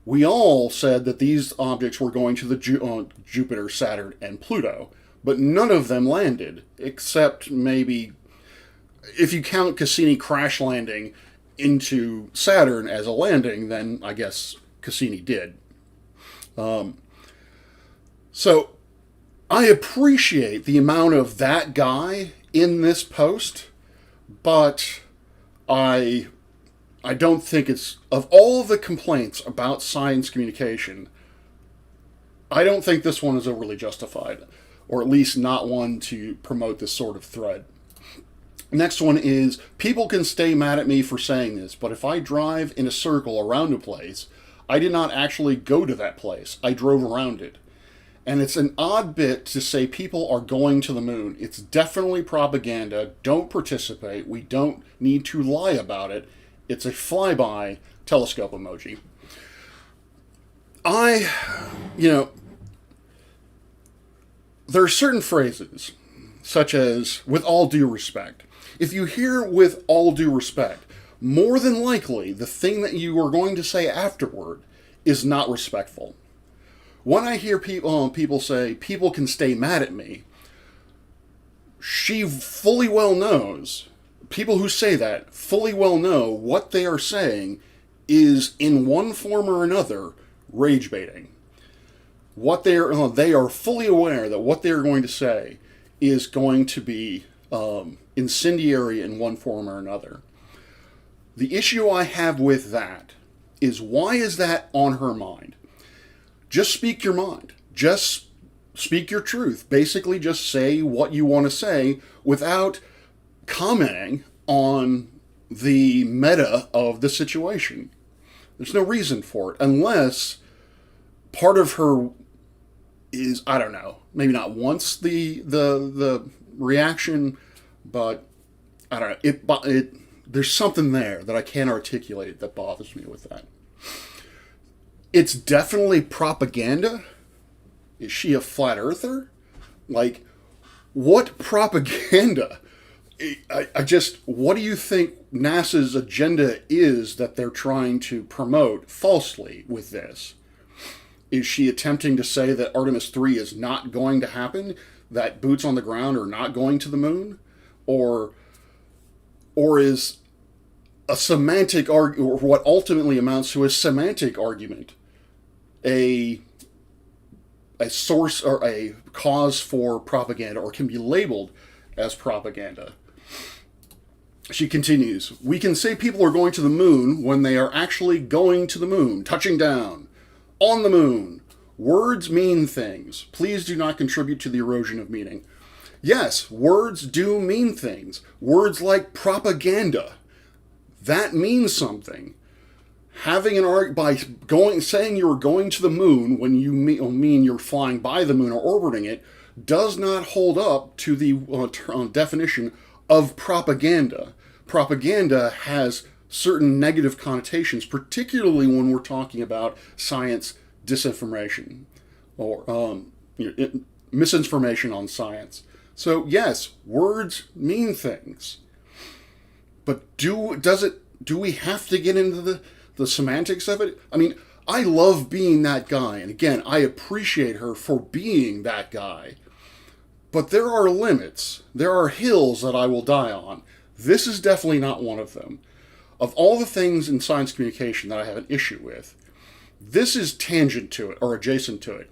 we all said that these objects were going to the Jupiter, Saturn, and Pluto, but none of them landed, except maybe, if you count Cassini crash landing into Saturn as a landing, then I guess Cassini did. So I appreciate the amount of that guy in this post, but I don't think it's... Of all the complaints about science communication, I don't think this one is overly justified, or at least not one to promote this sort of thread. Next one is, people can stay mad at me for saying this, but if I drive in a circle around a place, I did not actually go to that place. I drove around it. And it's an odd bit to say people are going to the moon. It's definitely propaganda. Don't participate. We don't need to lie about it. It's a flyby telescope emoji. There are certain phrases, such as, with all due respect. If you hear with all due respect, more than likely the thing that you are going to say afterward is not respectful. When I hear people say, people can stay mad at me, she fully well knows, people who say that fully well know what they are saying is, in one form or another, rage baiting. They are fully aware that what they are going to say is going to be incendiary in one form or another. The issue I have with that is, why is that on her mind? Just speak your mind. Just speak your truth. Basically, just say what you want to say without commenting on the meta of the situation. There's no reason for it, unless part of her is, I don't know, maybe not wants the reaction, but I don't know. There's something there that I can't articulate that bothers me with that. It's definitely propaganda. Is she a flat earther? Like, what propaganda? What do you think NASA's agenda is that they're trying to promote falsely with this? Is she attempting to say that Artemis 3 is not going to happen? That boots on the ground are not going to the moon? Or is a semantic argument, or what ultimately amounts to a semantic argument, a source or a cause for propaganda, or can be labeled as propaganda. She continues, we can say people are going to the moon when they are actually going to the moon, touching down, on the moon. Words mean things. Please do not contribute to the erosion of meaning. Yes, words do mean things. Words like propaganda, that means something. Having an argument by saying you're going to the moon when you mean you're flying by the moon or orbiting it does not hold up to the definition of propaganda. Propaganda has certain negative connotations, particularly when we're talking about science disinformation or misinformation on science. So yes, words mean things, but do we have to get into the semantics of it? I mean, I love being that guy, and again, I appreciate her for being that guy. But there are limits. There are hills that I will die on. This is definitely not one of them. Of all the things in science communication that I have an issue with, this is tangent to it, or adjacent to it,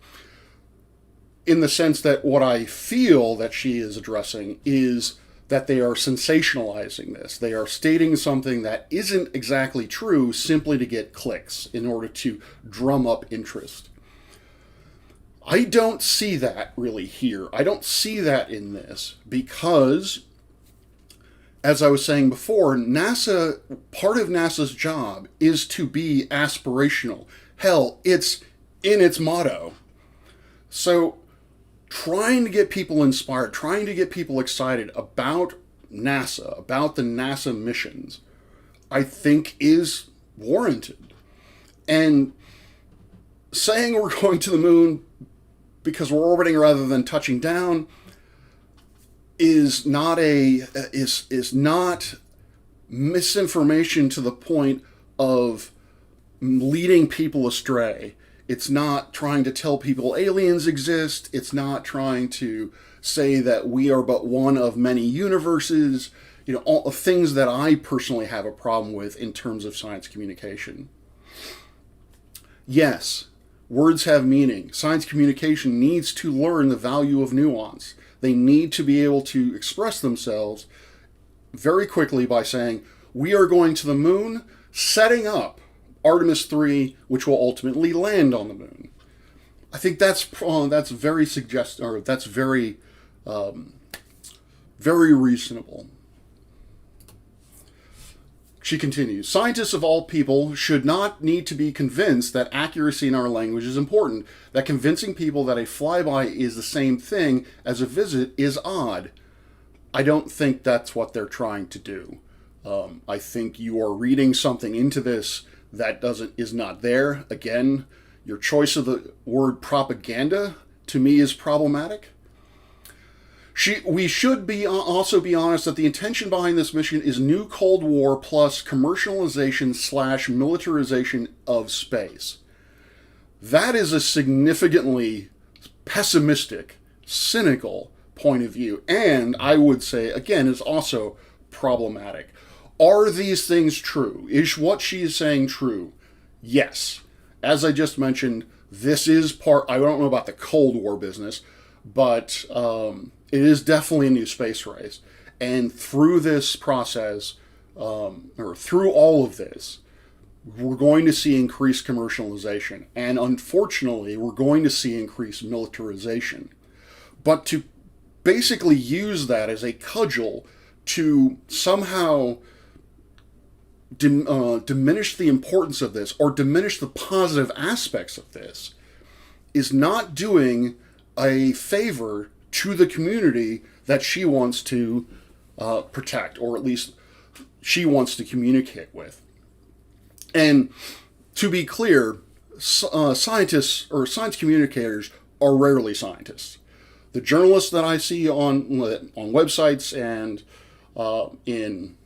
in the sense that what I feel that she is addressing is that they are sensationalizing this. They are stating something that isn't exactly true simply to get clicks in order to drum up interest. I don't see that really here. I don't see that in this because, as I was saying before, NASA, part of NASA's job is to be aspirational. Hell, it's in its motto. So, trying to get people inspired, trying to get people excited about NASA, about the NASA missions, I think is warranted. And saying we're going to the moon because we're orbiting rather than touching down is not misinformation to the point of leading people astray. It's not trying to tell people aliens exist. It's not trying to say that we are but one of many universes. You know, all things that I personally have a problem with in terms of science communication. Yes, words have meaning. Science communication needs to learn the value of nuance. They need to be able to express themselves very quickly by saying, we are going to the moon, setting up Artemis III, which will ultimately land on the moon. I think that's very very reasonable. She continues, scientists of all people should not need to be convinced that accuracy in our language is important. That convincing people that a flyby is the same thing as a visit is odd. I don't think that's what they're trying to do. I think you are reading something into this that is not there. Again, your choice of the word propaganda to me is problematic. We should also be honest that the intention behind this mission is new Cold War plus commercialization / militarization of space. That is a significantly pessimistic, cynical point of view, and I would say, again, is also problematic. Are these things true? Is what she is saying true? Yes. As I just mentioned, this is I don't know about the Cold War business, but it is definitely a new space race. And through this process, or through all of this, we're going to see increased commercialization. And unfortunately, we're going to see increased militarization. But to basically use that as a cudgel to somehow diminish the importance of this or diminish the positive aspects of this is not doing a favor to the community that she wants to protect, or at least she wants to communicate with. And to be clear, scientists or science communicators are rarely scientists. The journalists that I see on websites and in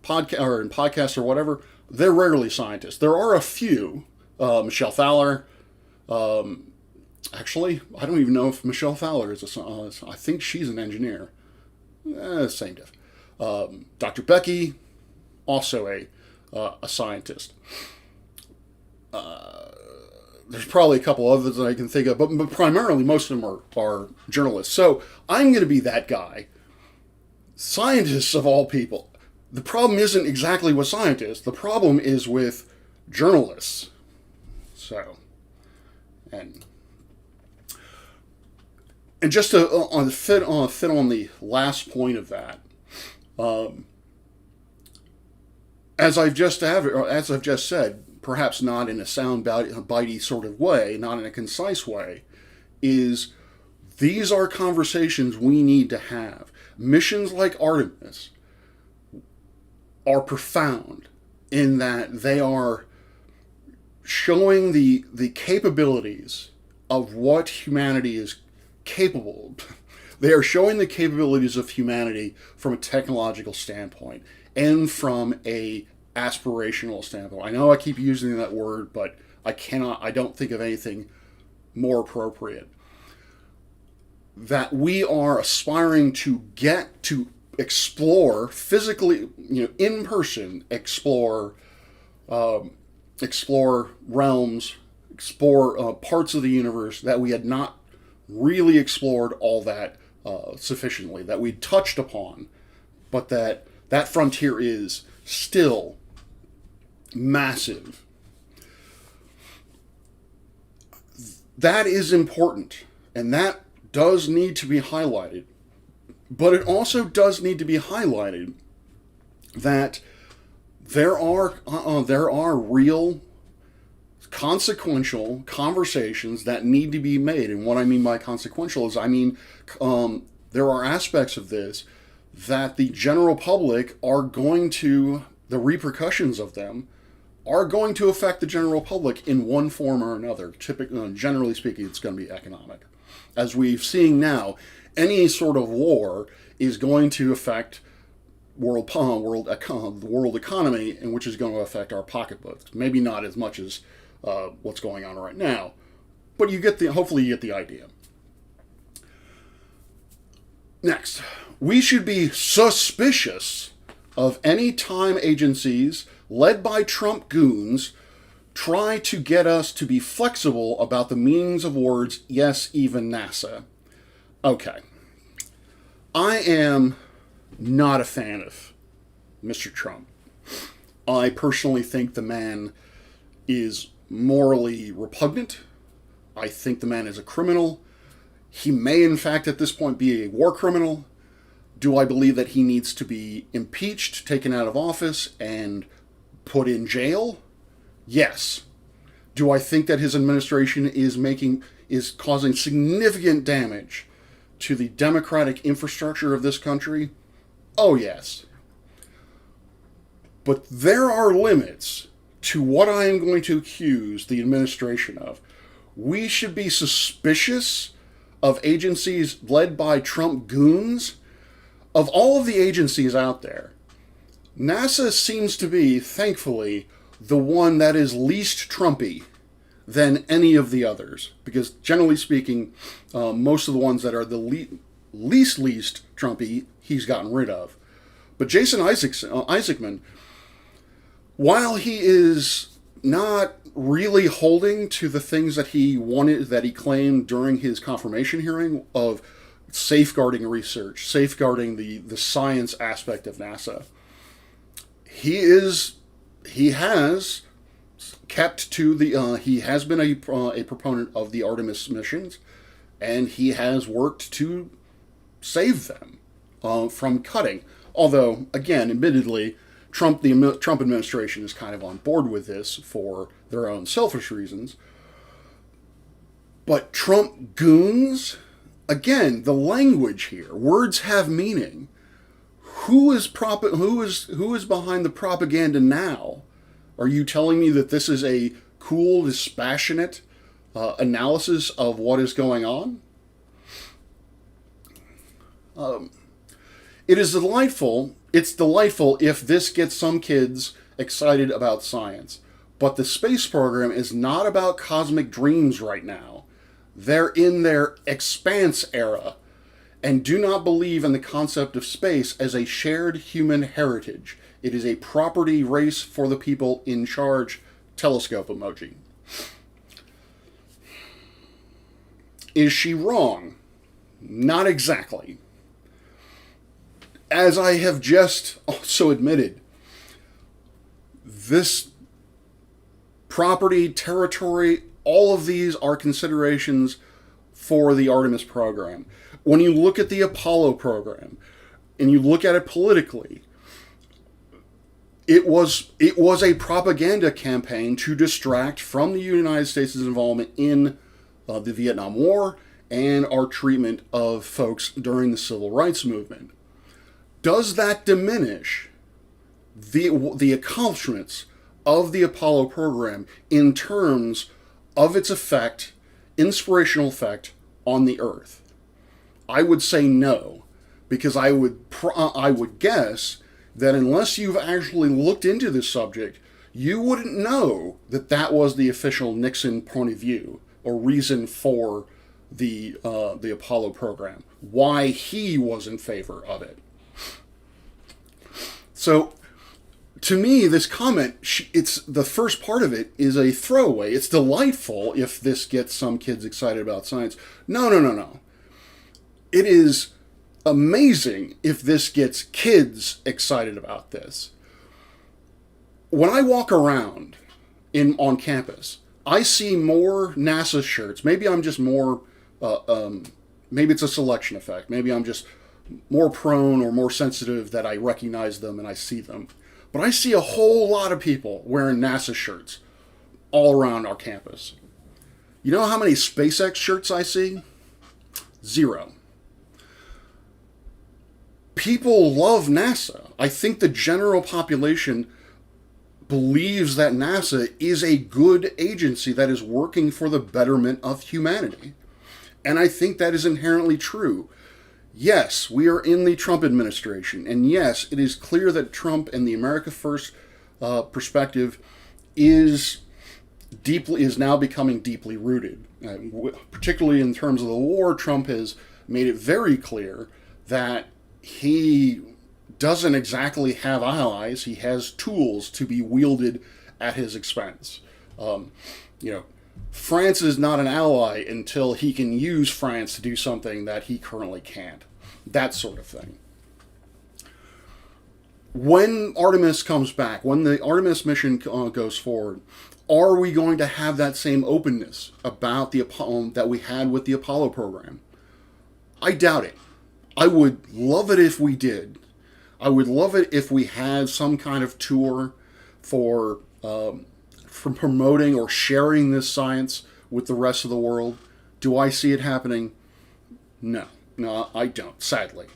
podcasts or whatever, they're rarely scientists. There are a few. Michelle Fowler. Actually, I don't even know if Michelle Fowler is I think she's an engineer. Same diff. Dr. Becky, also a scientist. There's probably a couple others that I can think of, but primarily most of them are journalists. So I'm going to be that guy. Scientists of all people. The problem isn't exactly with scientists. The problem is with journalists. So, and just to fit on the last point of that, as I've just said, perhaps not in a sound bitey sort of way, not in a concise way, is these are conversations we need to have. Missions like Artemis are profound in that they are showing the capabilities of what humanity is capable of. They are showing the capabilities of humanity from a technological standpoint and from a aspirational standpoint. I know I keep using that word, but I don't think of anything more appropriate. That we are aspiring to get to explore physically, in person, explore realms, explore parts of the universe that we had not really explored all that sufficiently, that we touched upon, but that frontier is still massive. That is important, and that does need to be highlighted. But it also does need to be highlighted that there are real consequential conversations that need to be made. And what I mean by consequential is there are aspects of this that the general public the repercussions of them are going to affect the general public in one form or another. Generally speaking, it's going to be economic. As we've seen now, any sort of war is going to affect the world economy, and which is going to affect our pocketbooks. Maybe not as much as what's going on right now, but hopefully you get the idea. Next, we should be suspicious of any time agencies led by Trump goons try to get us to be flexible about the meanings of words, yes, even NASA. Okay. I am not a fan of Mr. Trump. I personally think the man is morally repugnant. I think the man is a criminal. He may, in fact, at this point be a war criminal. Do I believe that he needs to be impeached, taken out of office, and put in jail? Yes. Do I think that his administration is causing significant damage to the democratic infrastructure of this country? Oh, yes. But there are limits to what I am going to accuse the administration of. We should be suspicious of agencies led by Trump goons. Of all of the agencies out there, NASA seems to be, thankfully, the one that is least Trumpy than any of the others. Because generally speaking, most of the ones that are the least Trumpy, he's gotten rid of. But Jason Isaacman, while he is not really holding to the things that he claimed during his confirmation hearing of safeguarding research, safeguarding the science aspect of NASA, he has kept to he has been a proponent of the Artemis missions, and he has worked to save them from cutting. Although, again, admittedly, the Trump administration is kind of on board with this for their own selfish reasons. But Trump goons, again, the language here, words have meaning. Who is behind the propaganda now? Are you telling me that this is a cool, dispassionate analysis of what is going on? It's delightful if this gets some kids excited about science. But the space program is not about cosmic dreams right now. They're in their expanse era and do not believe in the concept of space as a shared human heritage. It is a property race for the people in charge. Telescope emoji. Is she wrong? Not exactly. As I have just also admitted, this property, territory, all of these are considerations for the Artemis program. When you look at the Apollo program, and you look at it politically, it was a propaganda campaign to distract from the United States' involvement in the Vietnam War and our treatment of folks during the Civil Rights Movement. Does that diminish the accomplishments of the Apollo program in terms of its effect, inspirational effect on the Earth? I would say no, because I would guess that unless you've actually looked into this subject, you wouldn't know that that was the official Nixon point of view or reason for the Apollo program, why he was in favor of it. So, to me, this comment, it's the first part of it is a throwaway. It's delightful if this gets some kids excited about science. No. It is amazing if this gets kids excited about this. When I walk around on campus, I see more NASA shirts. Maybe I'm just more, maybe it's a selection effect. Maybe I'm just more prone or more sensitive that I recognize them and I see them. But I see a whole lot of people wearing NASA shirts all around our campus. You know how many SpaceX shirts I see? 0. People love NASA. I think the general population believes that NASA is a good agency that is working for the betterment of humanity. And I think that is inherently true. Yes, we are in the Trump administration, and yes, it is clear that Trump and the America First perspective is now becoming deeply rooted. Particularly in terms of the war, Trump has made it very clear that he doesn't exactly have allies. He has tools to be wielded at his expense. France is not an ally until he can use France to do something that he currently can't. That sort of thing. When Artemis comes back, when the Artemis mission goes forward, are we going to have that same openness about the Apollo that we had with the Apollo program? I doubt it. I would love it if we did. I would love it if we had some kind of tour for promoting or sharing this science with the rest of the world. Do I see it happening? No, I don't, sadly.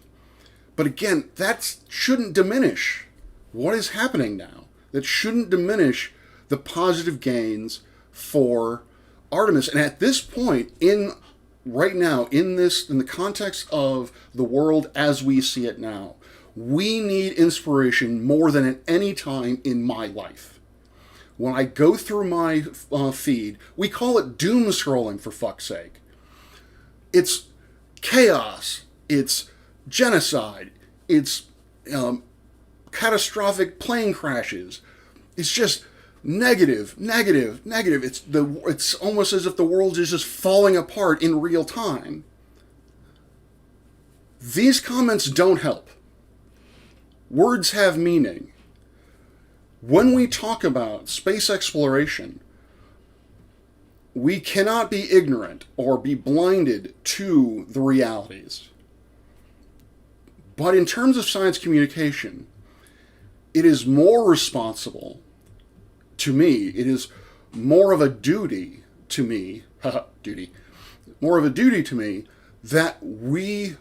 But again, that shouldn't diminish what is happening now. That shouldn't diminish the positive gains for Artemis. And at this point, right now, in the context of the world as we see it now, we need inspiration more than at any time in my life. When I go through my feed, we call it doom scrolling, for fuck's sake. It's chaos. It's genocide. It's catastrophic plane crashes. It's just negative. It's almost as if the world is just falling apart in real time. These comments don't help. Words have meaning. When we talk about space exploration, we cannot be ignorant or be blinded to the realities. But in terms of science communication, it is more responsible to me, it is more of a duty to me, more of a duty to me that we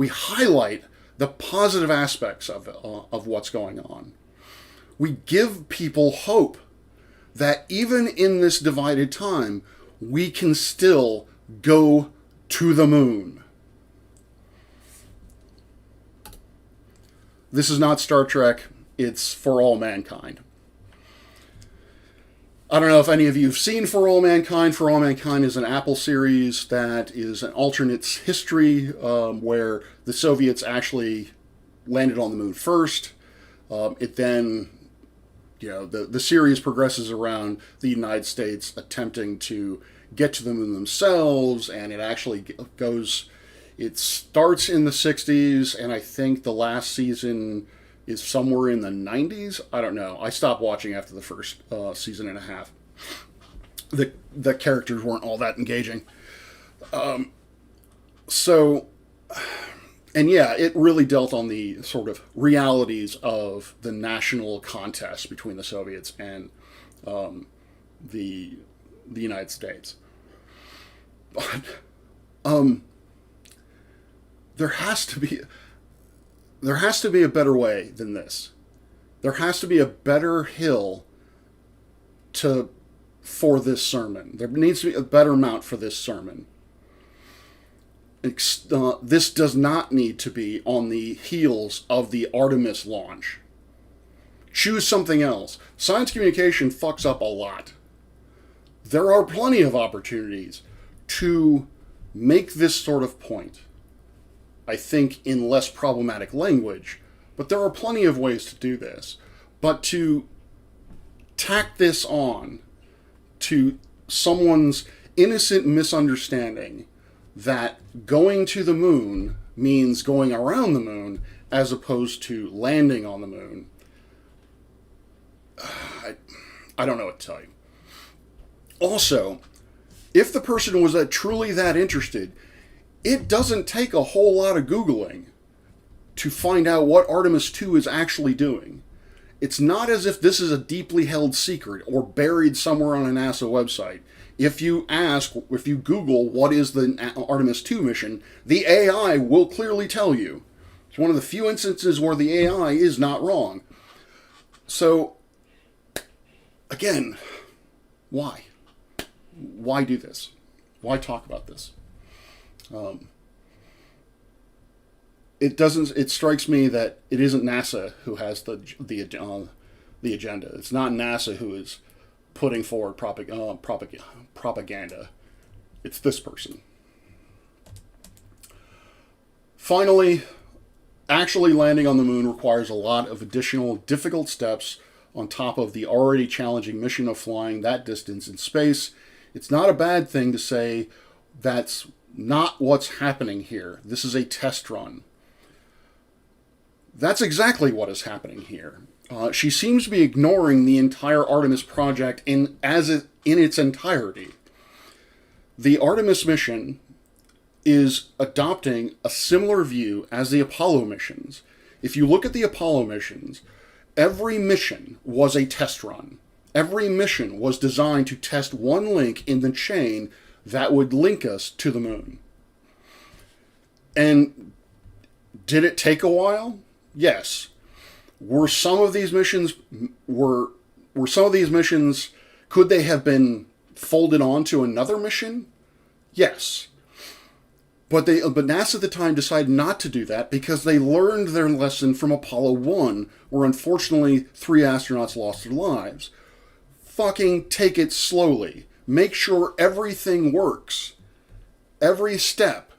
highlight the positive aspects of what's going on. We give people hope that even in this divided time, we can still go to the moon. This is not Star Trek. It's For All Mankind. I don't know if any of you have seen For All Mankind. For All Mankind is an Apple series that is an alternate history where the Soviets actually landed on the moon first. It then, the series progresses around the United States attempting to get to the moon themselves, and it actually goes. It starts in the 60s, and I think the last season is somewhere in the 90s. I don't know. I stopped watching after the first season and a half. The characters weren't all that engaging. And yeah, it really dealt on the sort of realities of the national contest between the Soviets and the United States. But there has to be a better way than this. There has to be a better hill for this sermon. There needs to be a better mount for this sermon. This does not need to be on the heels of the Artemis launch. Choose something else. Science communication fucks up a lot. There are plenty of opportunities to make this sort of point. I think in less problematic language, but there are plenty of ways to do this. But to tack this on to someone's innocent misunderstanding that going to the moon means going around the moon as opposed to landing on the moon, I don't know what to tell you. Also, if the person was truly that interested, it doesn't take a whole lot of Googling to find out what Artemis II is actually doing. It's not as if this is a deeply held secret or buried somewhere on a NASA website. If you Google what is the Artemis II mission, the AI will clearly tell you. It's one of the few instances where the AI is not wrong. So, again, why? Why do this? Why talk about this? It strikes me that it isn't NASA who has the agenda. It's not NASA who is putting forward propaganda. It's this person. Finally, actually landing on the moon requires a lot of additional difficult steps on top of the already challenging mission of flying that distance in space. It's not a bad thing to say that's not what's happening here. This is a test run. That's exactly what is happening here. She seems to be ignoring the entire Artemis project in its entirety. The Artemis mission is adopting a similar view as the Apollo missions. If you look at the Apollo missions, every mission was a test run. Every mission was designed to test one link in the chain that would link us to the moon. And did it take a while? Yes. Were some of these missions could they have been folded onto another mission? Yes. But NASA at the time decided not to do that because they learned their lesson from Apollo 1, where unfortunately 3 astronauts lost their lives. Fucking take it slowly. Make sure everything works. Every step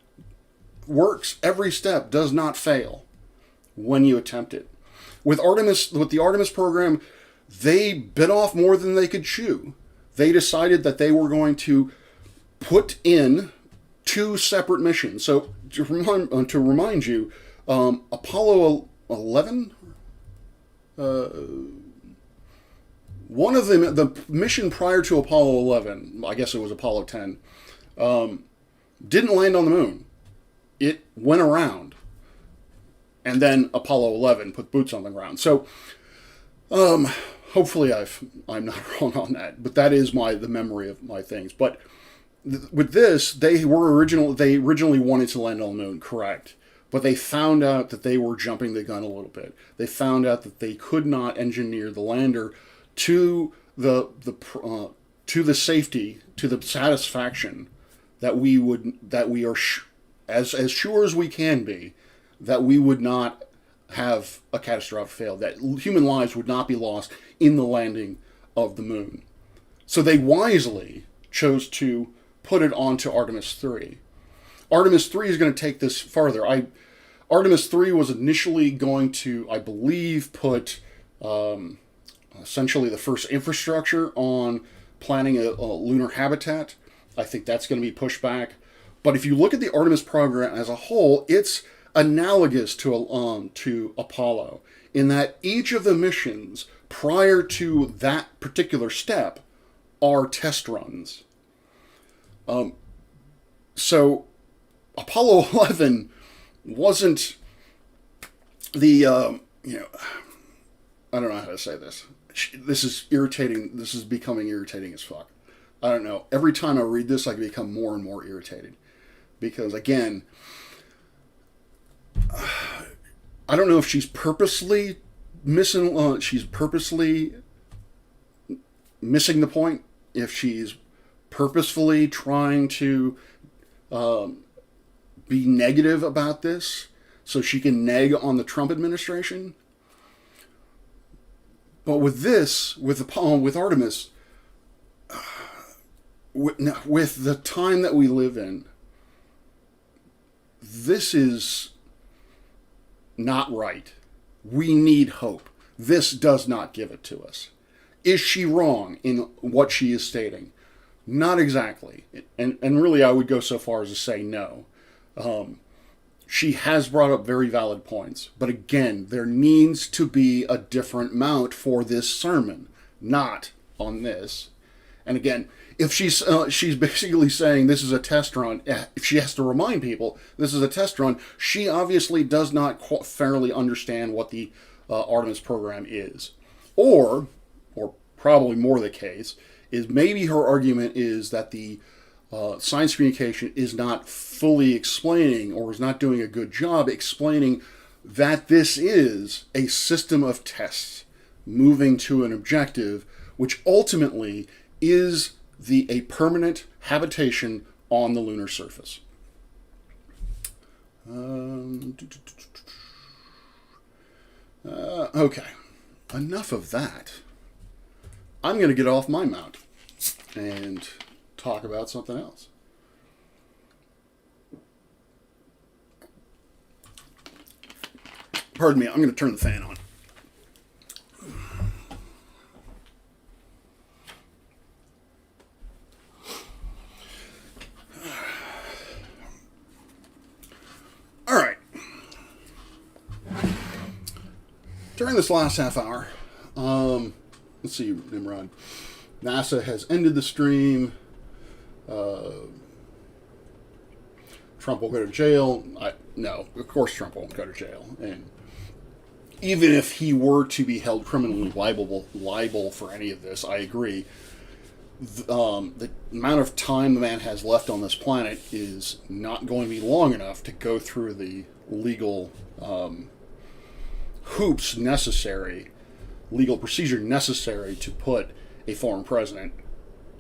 works. Every step does not fail when you attempt it. With the Artemis program, they bit off more than they could chew. They decided that they were going to put in 2 separate missions. So to remind you, Apollo 11, one of them, the mission prior to Apollo 11, I guess it was Apollo 10, didn't land on the moon. It went around. And then Apollo 11 put boots on the ground. So, hopefully I'm not wrong on that. But that is the memory of my things. But with this, they originally wanted to land on the moon, correct? But they found out that they were jumping the gun a little bit. They found out that they could not engineer the lander to the safety, to the satisfaction that we are as sure as we can be, that we would not have a catastrophic fail, that human lives would not be lost in the landing of the moon. So they wisely chose to put it onto Artemis 3. Artemis 3 is going to take this farther. Artemis 3 was initially going to, I believe, put essentially the first infrastructure on planning a lunar habitat. I think that's going to be pushed back. But if you look at the Artemis program as a whole, it's analogous to Apollo in that each of the missions prior to that particular step are test runs. So Apollo 11 wasn't the, I don't know how to say this. This is irritating. This is becoming irritating as fuck. I don't know. Every time I read this, I become more and more irritated. Because, again, I don't know if she's purposely missing the point. If she's purposefully trying to be negative about this so she can neg on the Trump administration. But with this, with Artemis, with the time that we live in, this is not right. We need hope. This does not give it to us. Is she wrong in what she is stating? Not exactly. And really, I would go so far as to say no. She has brought up very valid points. But again, there needs to be a different mount for this sermon, not on this. And again, if she's basically saying this is a test run, if she has to remind people this is a test run, she obviously does not fairly understand what the Artemis program is. Or probably more the case, is maybe her argument is that the science communication is not fully explaining or is not doing a good job explaining that this is a system of tests moving to an objective, which ultimately is a permanent habitation on the lunar surface. Okay, enough of that. I'm going to get off my mount and talk about something else. Pardon me, I'm going to turn the fan on. All right. During this last half hour, let's see, Nimrod. NASA has ended the stream. Trump will go to jail. No, of course Trump won't go to jail. And even if he were to be held criminally liable for any of this, I agree. The amount of time the man has left on this planet is not going to be long enough to go through the legal hoops necessary, legal procedure necessary to put a foreign president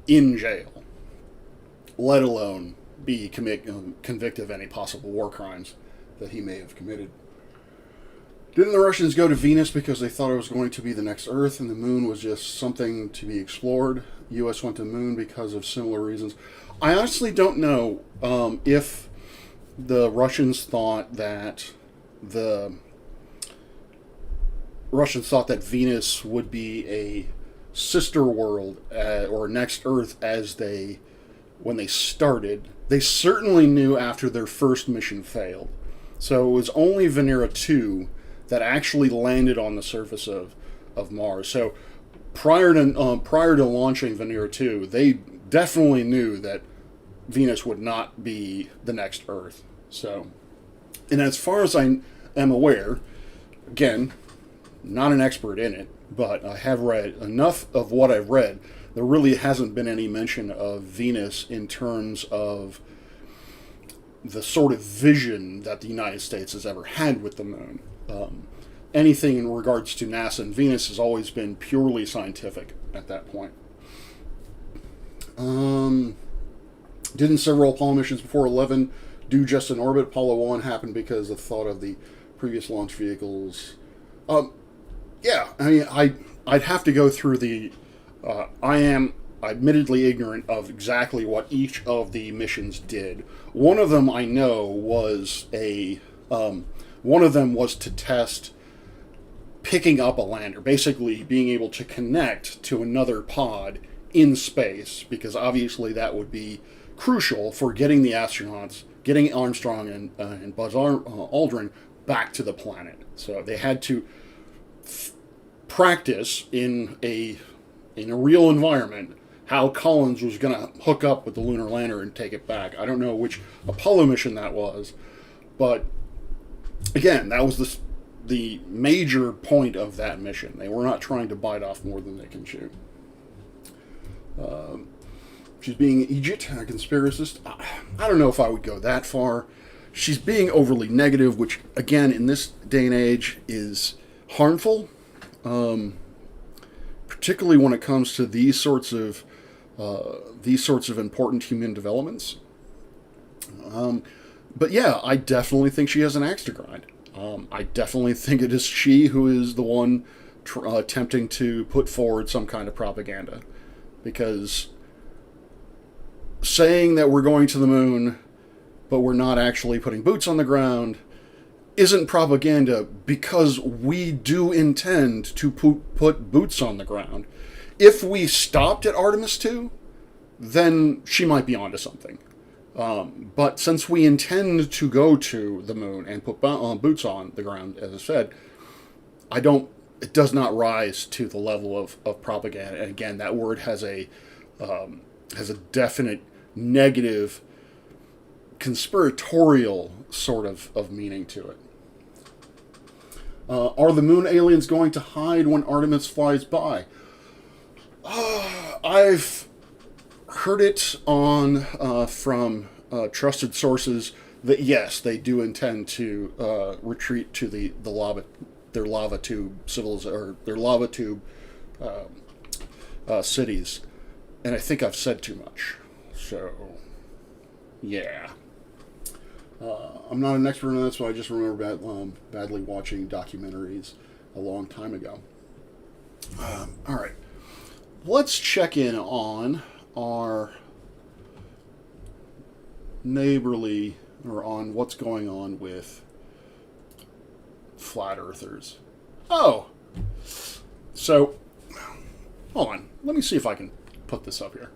in jail, let alone be convicted of any possible war crimes that he may have committed. Didn't the Russians go to Venus because they thought it was going to be the next Earth and the moon was just something to be explored? The U.S. went to the moon because of similar reasons. I honestly don't know if the Russians thought that Venus would be a sister world or next Earth when they started. They certainly knew after their first mission failed. So it was only Venera 2 that actually landed on the surface of Mars. So prior to launching Venera 2, they definitely knew that Venus would not be the next Earth. So, and as far as I am aware, again, not an expert in it, but I have read enough of what I've read. There really hasn't been any mention of Venus in terms of the sort of vision that the United States has ever had with the moon. Anything in regards to NASA and Venus has always been purely scientific at that point. Didn't several Apollo missions before 11 do just in orbit? Apollo 1 happened because of the thought of the previous launch vehicles. Yeah, I mean, I'd have to go through the... I am admittedly ignorant of exactly what each of the missions did. One of them I know was a One of them was to test picking up a lander, basically being able to connect to another pod in space, because obviously that would be crucial for getting the astronauts, getting Armstrong and Buzz Aldrin back to the planet. So they had to practice in a real environment how Collins was going to hook up with the lunar lander and take it back. I don't know which Apollo mission that was, but again, that was the major point of that mission. They were not trying to bite off more than they can chew. She's being Egypt, a conspiracist. I don't know if I would go that far. She's being overly negative, which, again, in this day and age is harmful, particularly when it comes to these sorts of important human developments. But yeah, I definitely think she has an axe to grind. I definitely think it is she who is the one attempting to put forward some kind of propaganda. Because saying that we're going to the moon, but we're not actually putting boots on the ground, isn't propaganda, because we do intend to put boots on the ground. If we stopped at Artemis II, then she might be onto something. But since we intend to go to the moon and put boots on the ground, as I said, it does not rise to the level of propaganda. And again, that word has a definite negative, conspiratorial sort of meaning to it. Are the moon aliens going to hide when Artemis flies by? I've heard it from trusted sources that yes, they do intend to retreat to their lava tube cities, and I think I've said too much. So, yeah. I'm not an expert on that, so I just remember badly watching documentaries a long time ago. All right. Let's check in on our neighborly, or on what's going on with flat earthers. Oh! So, hold on. Let me see if I can put this up here.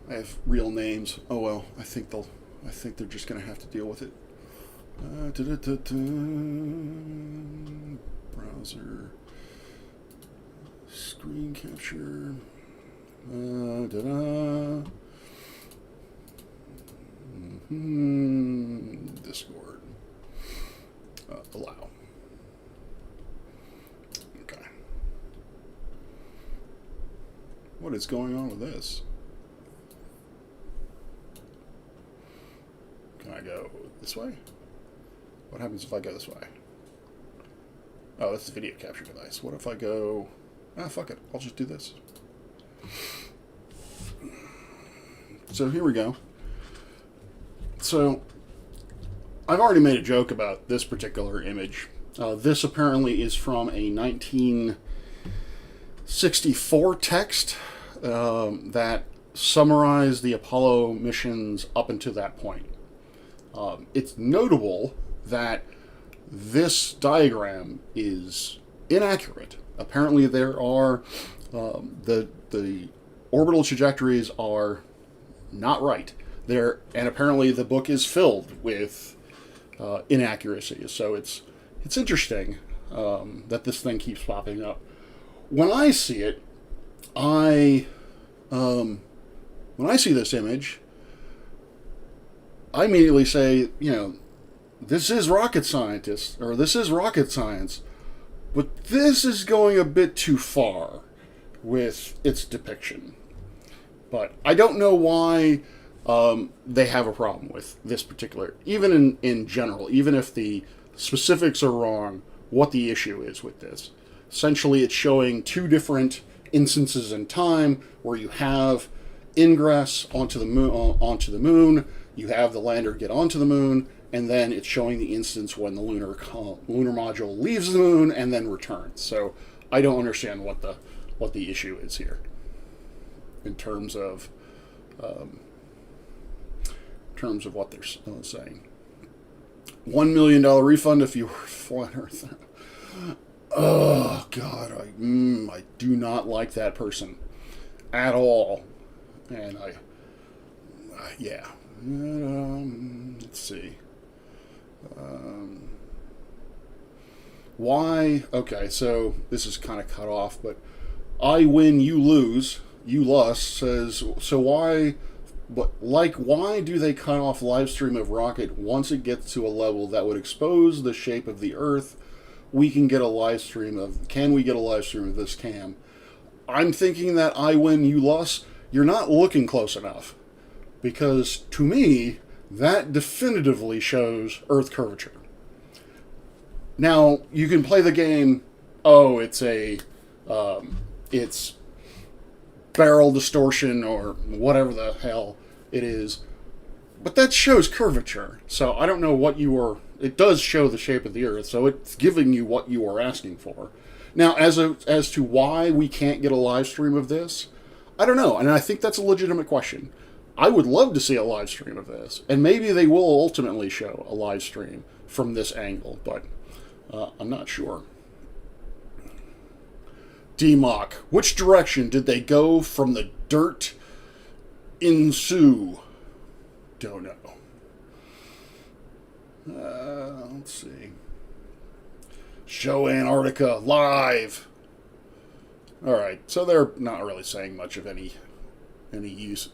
I have real names. Oh well, I think they're just gonna have to deal with it. Browser, screen capture, Discord, allow. Okay. What is going on with this? Can I go this way? What happens if I go this way? Oh, this is a video capture device. What if I go... fuck it. I'll just do this. So here we go. So, I've already made a joke about this particular image. This apparently is from a 1964 text that summarized the Apollo missions up until that point. It's notable that this diagram is inaccurate. Apparently there are the orbital trajectories are not right there, and apparently the book is filled with inaccuracies. So it's interesting that this thing keeps popping up. When I see it, when I see this image, I immediately say, this is rocket scientist, or this is rocket science, but this is going a bit too far with its depiction. But I don't know why they have a problem with this particular, even in general, even if the specifics are wrong, what the issue is with this. Essentially, it's showing two different instances in time where you have ingress onto the moon, you have the lander get onto the moon, and then it's showing the instance when the lunar module leaves the moon and then returns. So I don't understand what the issue is here in terms of terms of what they're saying. $1 million refund if you were flat Earth. Oh, God, I do not like that person at all. And yeah. Let's see. Why? Okay, so this is kind of cut off, but I win, you lose. You lost says, so why? But why do they cut off live stream of rocket once it gets to a level that would expose the shape of the Earth? Can we get a live stream of this cam? I'm thinking that I win, you lost. You're not looking close enough, because to me that definitively shows Earth curvature. Now you can play the game. Oh, it's barrel distortion or whatever the hell it is, but that shows curvature. So I don't know what you were. It does show the shape of the Earth, so it's giving you what you are asking for. Now, as to why we can't get a live stream of this, I don't know, and I think that's a legitimate question. I would love to see a live stream of this, and maybe they will ultimately show a live stream from this angle, but I'm not sure. D-Mock, which direction did they go from the dirt ensue? Don't know. Let's see. Show Antarctica live. All right, so they're not really saying much of any use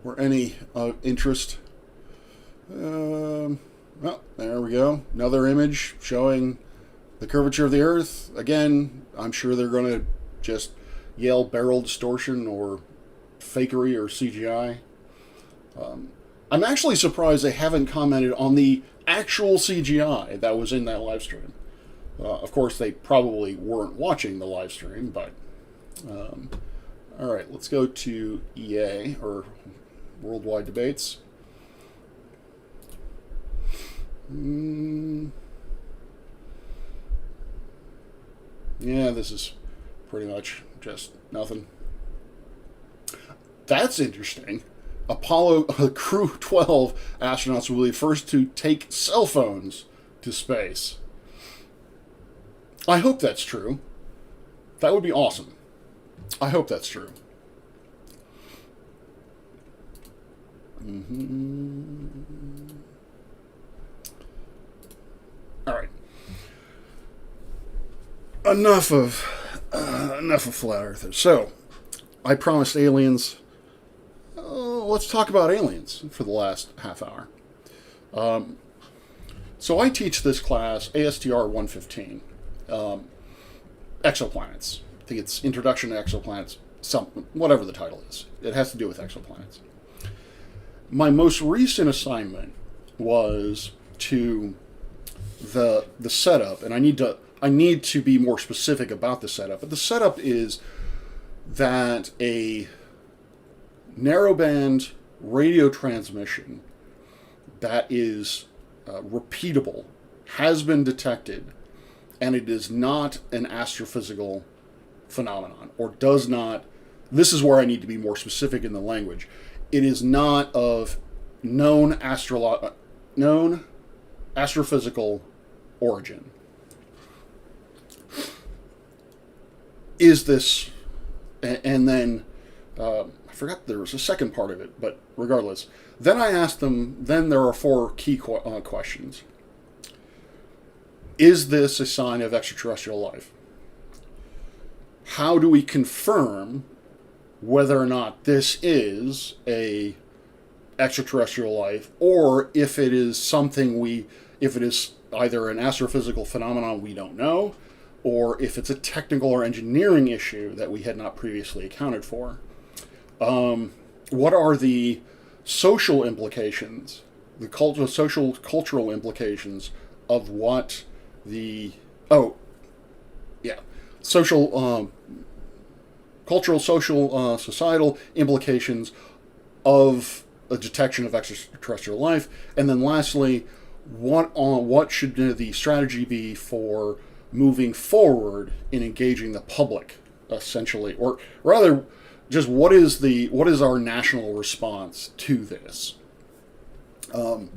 or any interest. Well, there we go. Another image showing the curvature of the Earth. Again, I'm sure they're going to just yell barrel distortion or fakery or CGI. I'm actually surprised they haven't commented on the actual CGI that was in that live stream. Of course, they probably weren't watching the live stream, but... all right, let's go to EA, or Worldwide Debates. Yeah, this is pretty much just nothing. That's interesting. Apollo Crew 12 astronauts will be first to take cell phones to space. I hope that's true. That would be awesome. I hope that's true. All right. Enough of flat earthers. So, I promised aliens. Let's talk about aliens for the last half hour. So I teach this class, ASTR 115, exoplanets. I think it's Introduction to Exoplanets, whatever the title is. It has to do with exoplanets. My most recent assignment was to the setup, and I need to be more specific about the setup. But the setup is that a narrowband radio transmission that is repeatable has been detected, and it is not an astrophysical phenomenon, or does not. This is where I need to be more specific in the language. It is not of known astrophysical origin. Is this, and then I forgot there was a second part of it, but regardless. Then I asked them, then there are four key questions. Is this a sign of extraterrestrial life? How do we confirm whether or not this is a extraterrestrial life, or if it is something if it is either an astrophysical phenomenon we don't know, or if it's a technical or engineering issue that we had not previously accounted for. What are the social implications, the cultural implications of what the cultural, social, societal implications of a detection of extraterrestrial life, and then lastly, what should the strategy be for moving forward in engaging the public, essentially, or rather, just what is our national response to this? One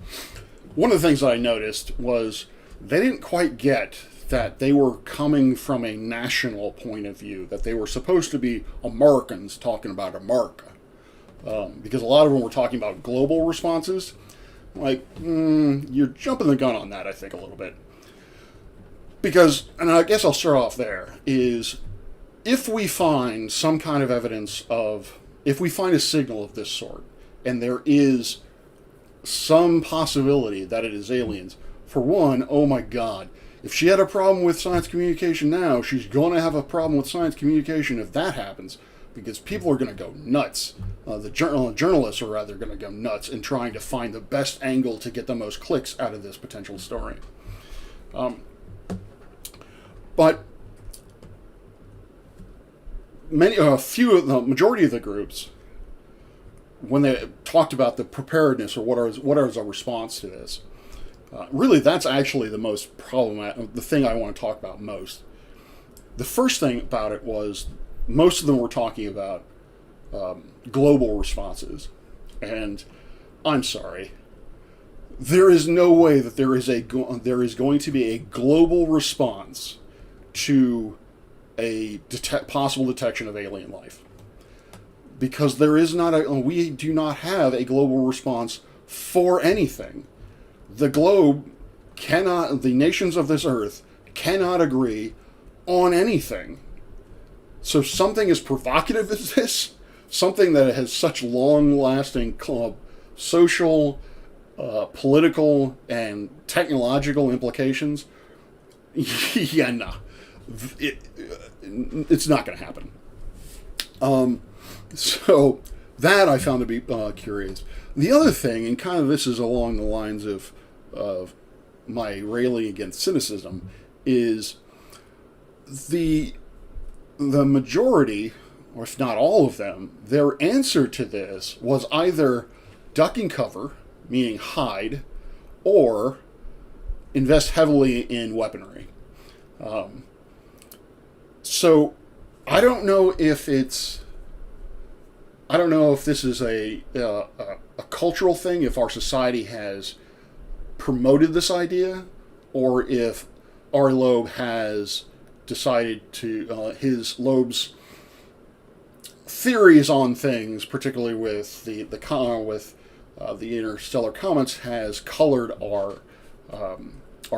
of the things that I noticed was they didn't quite get that they were coming from a national point of view, that they were supposed to be Americans talking about America. Because a lot of them were talking about global responses. Like, you're jumping the gun on that, I think, a little bit. Because, and I guess I'll start off there, is if we find some kind of evidence of, if we find a signal of this sort, and there is some possibility that it is aliens, for one, oh my god, if she had a problem with science communication now, she's going to have a problem with science communication if that happens, because people are going to go nuts. The journalists are rather going to go nuts in trying to find the best angle to get the most clicks out of this potential story. But the majority of the groups, when they talked about the preparedness or what is our response to this, really that's actually the most problematic, the thing I want to talk about most. The first thing about it was most of them were talking about global responses, and I'm sorry, there is no way that there is going to be a global response to a possible detection of alien life, because we do not have a global response for anything. The nations of this earth cannot agree on anything. So something as provocative as this, something that has such long-lasting social, political, and technological implications, yeah, no. It's not going to happen. So that I found to be curious. The other thing, and kind of this is along the lines of my railing against cynicism, is the majority, or if not all of them, their answer to this was either duck and cover, meaning hide, or invest heavily in weaponry. So I don't know if this is a cultural thing, if our society has promoted this idea, or if Ari Loeb has decided to, Loeb's theories on things, particularly with the interstellar comments, has colored our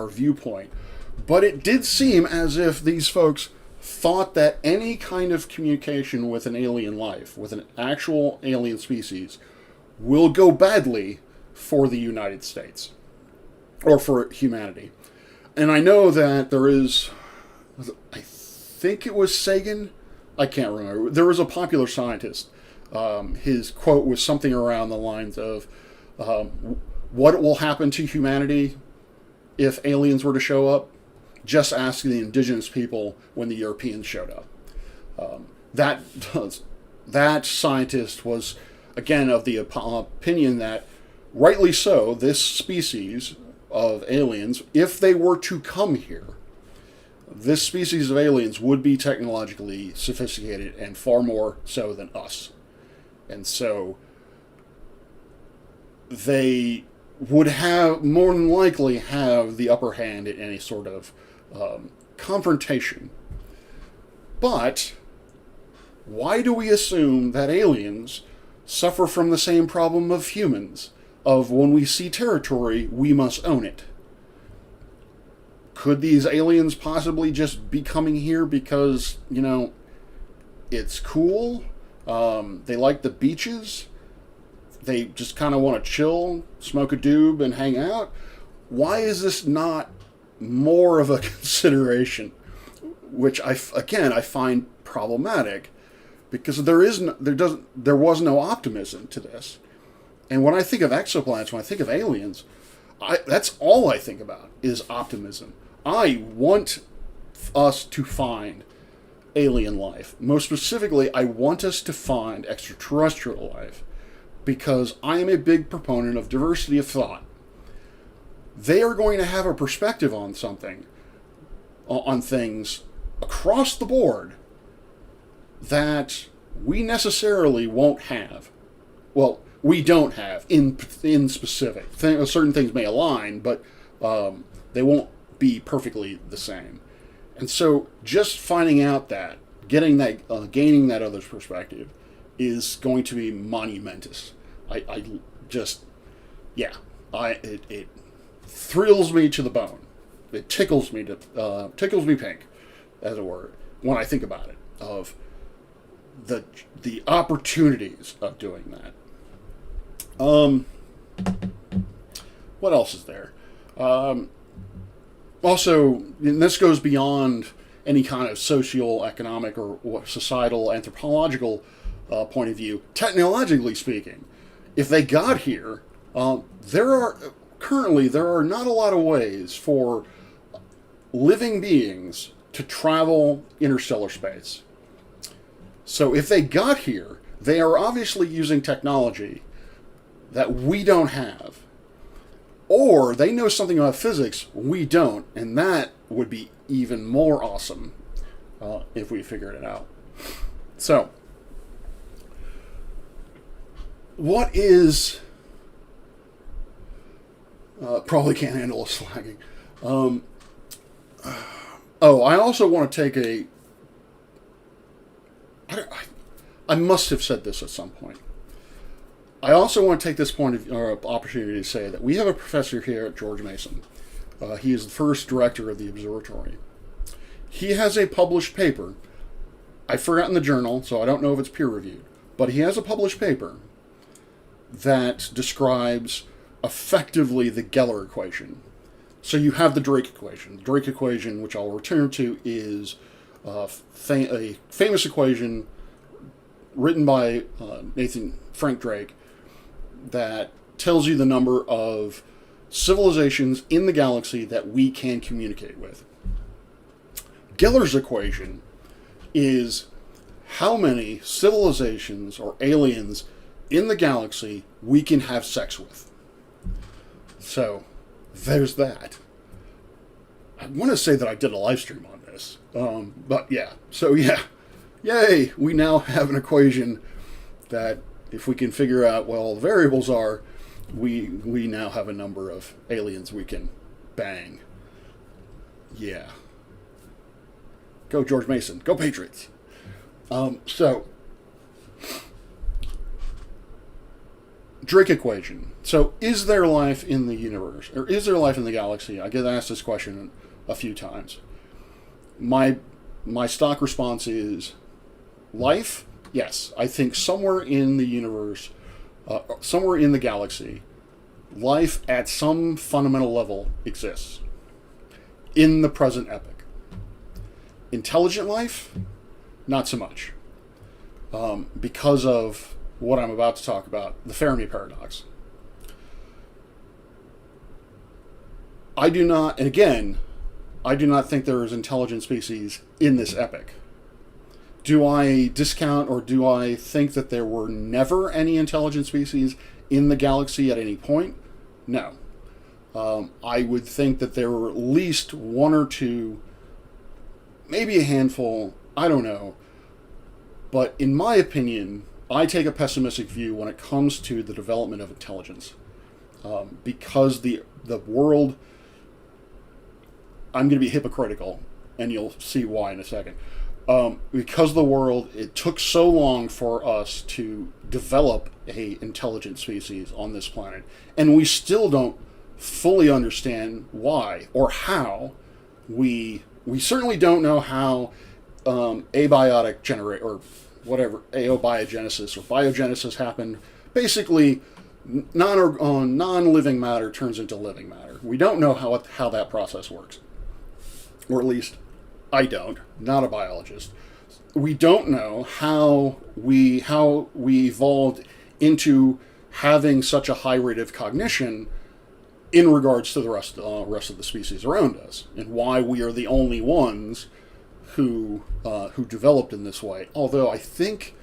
viewpoint. But it did seem as if these folks thought that any kind of communication with an alien life, with an actual alien species, will go badly for the United States, or for humanity. And I know that there is, I think it was Sagan, I can't remember, there was a popular scientist, his quote was something around the lines of, what will happen to humanity if aliens were to show up? Just ask the indigenous people when the Europeans showed up. That scientist was, again, of the opinion that, rightly so, this species of aliens, if they were to come here, this species of aliens would be technologically sophisticated and far more so than us. And so they would have, more than likely, have the upper hand in any sort of confrontation. But why do we assume that aliens suffer from the same problem of humans, of when we see territory, we must own it? Could these aliens possibly just be coming here because, it's cool? They like the beaches? They just kind of want to chill, smoke a doob, and hang out? Why is this not more of a consideration? Which I find problematic, because there was no optimism to this. And when I think of exoplanets, when I think of aliens, that's all I think about is optimism. I want us to find alien life. Most specifically, I want us to find extraterrestrial life, because I am a big proponent of diversity of thought. They are going to have a perspective on something, on things across the board, that we necessarily won't have. Well, we don't have in specific. Certain things may align, but they won't be perfectly the same. And so, just finding out that, gaining that other's perspective, is going to be monumentous. It thrills me to the bone. It tickles me pink, as it were, when I think about it, of the opportunities of doing that. What else is there? Also, and this goes beyond any kind of socio-economic or societal, anthropological point of view. Technologically speaking, if they got here, there are not a lot of ways for living beings to travel interstellar space. So if they got here, they are obviously using technology that we don't have. Or they know something about physics we don't, and that would be even more awesome if we figured it out. So, what is... probably can't handle a slagging. I also want to take I must have said this at some point. I also want to take this opportunity to say that we have a professor here at George Mason. He is the first director of the observatory. He has a published paper. I've forgotten the journal, so I don't know if it's peer-reviewed. But he has a published paper that describes effectively the Geller equation. So you have the Drake equation. The Drake equation, which I'll return to, is a famous equation written by Frank Drake that tells you the number of civilizations in the galaxy that we can communicate with. Geller's equation is how many civilizations or aliens in the galaxy we can have sex with. So, there's that. I want to say that I did a live stream on this. But yeah. So yeah. Yay! We now have an equation that if we can figure out what all the variables are, we now have a number of aliens we can bang. Yeah. Go George Mason. Go Patriots. So, Drake equation. So, is there life in the universe? Or is there life in the galaxy? I get asked this question a few times. My stock response is life? Yes. I think somewhere in the universe, somewhere in the galaxy, life at some fundamental level exists. In the present epoch. Intelligent life? Not so much. Because of what I'm about to talk about, the Fermi Paradox. I do not think there is intelligent species in this epoch. Do I discount or do I think that there were never any intelligent species in the galaxy at any point? No. I would think that there were at least one or two, maybe a handful, I don't know. But in my opinion, I take a pessimistic view when it comes to the development of intelligence. Because the world... I'm going to be hypocritical, and you'll see why in a second. Because the world, it took so long for us to develop a intelligent species on this planet, and we still don't fully understand why or how. We certainly don't know how abiotic generate or whatever abiogenesis or biogenesis happened. Basically, non-living matter turns into living matter. We don't know how that process works. Or at least, I don't. Not a biologist. We don't know how we evolved into having such a high rate of cognition in regards to the rest of the species around us, and why we are the only ones who developed in this way. Although I think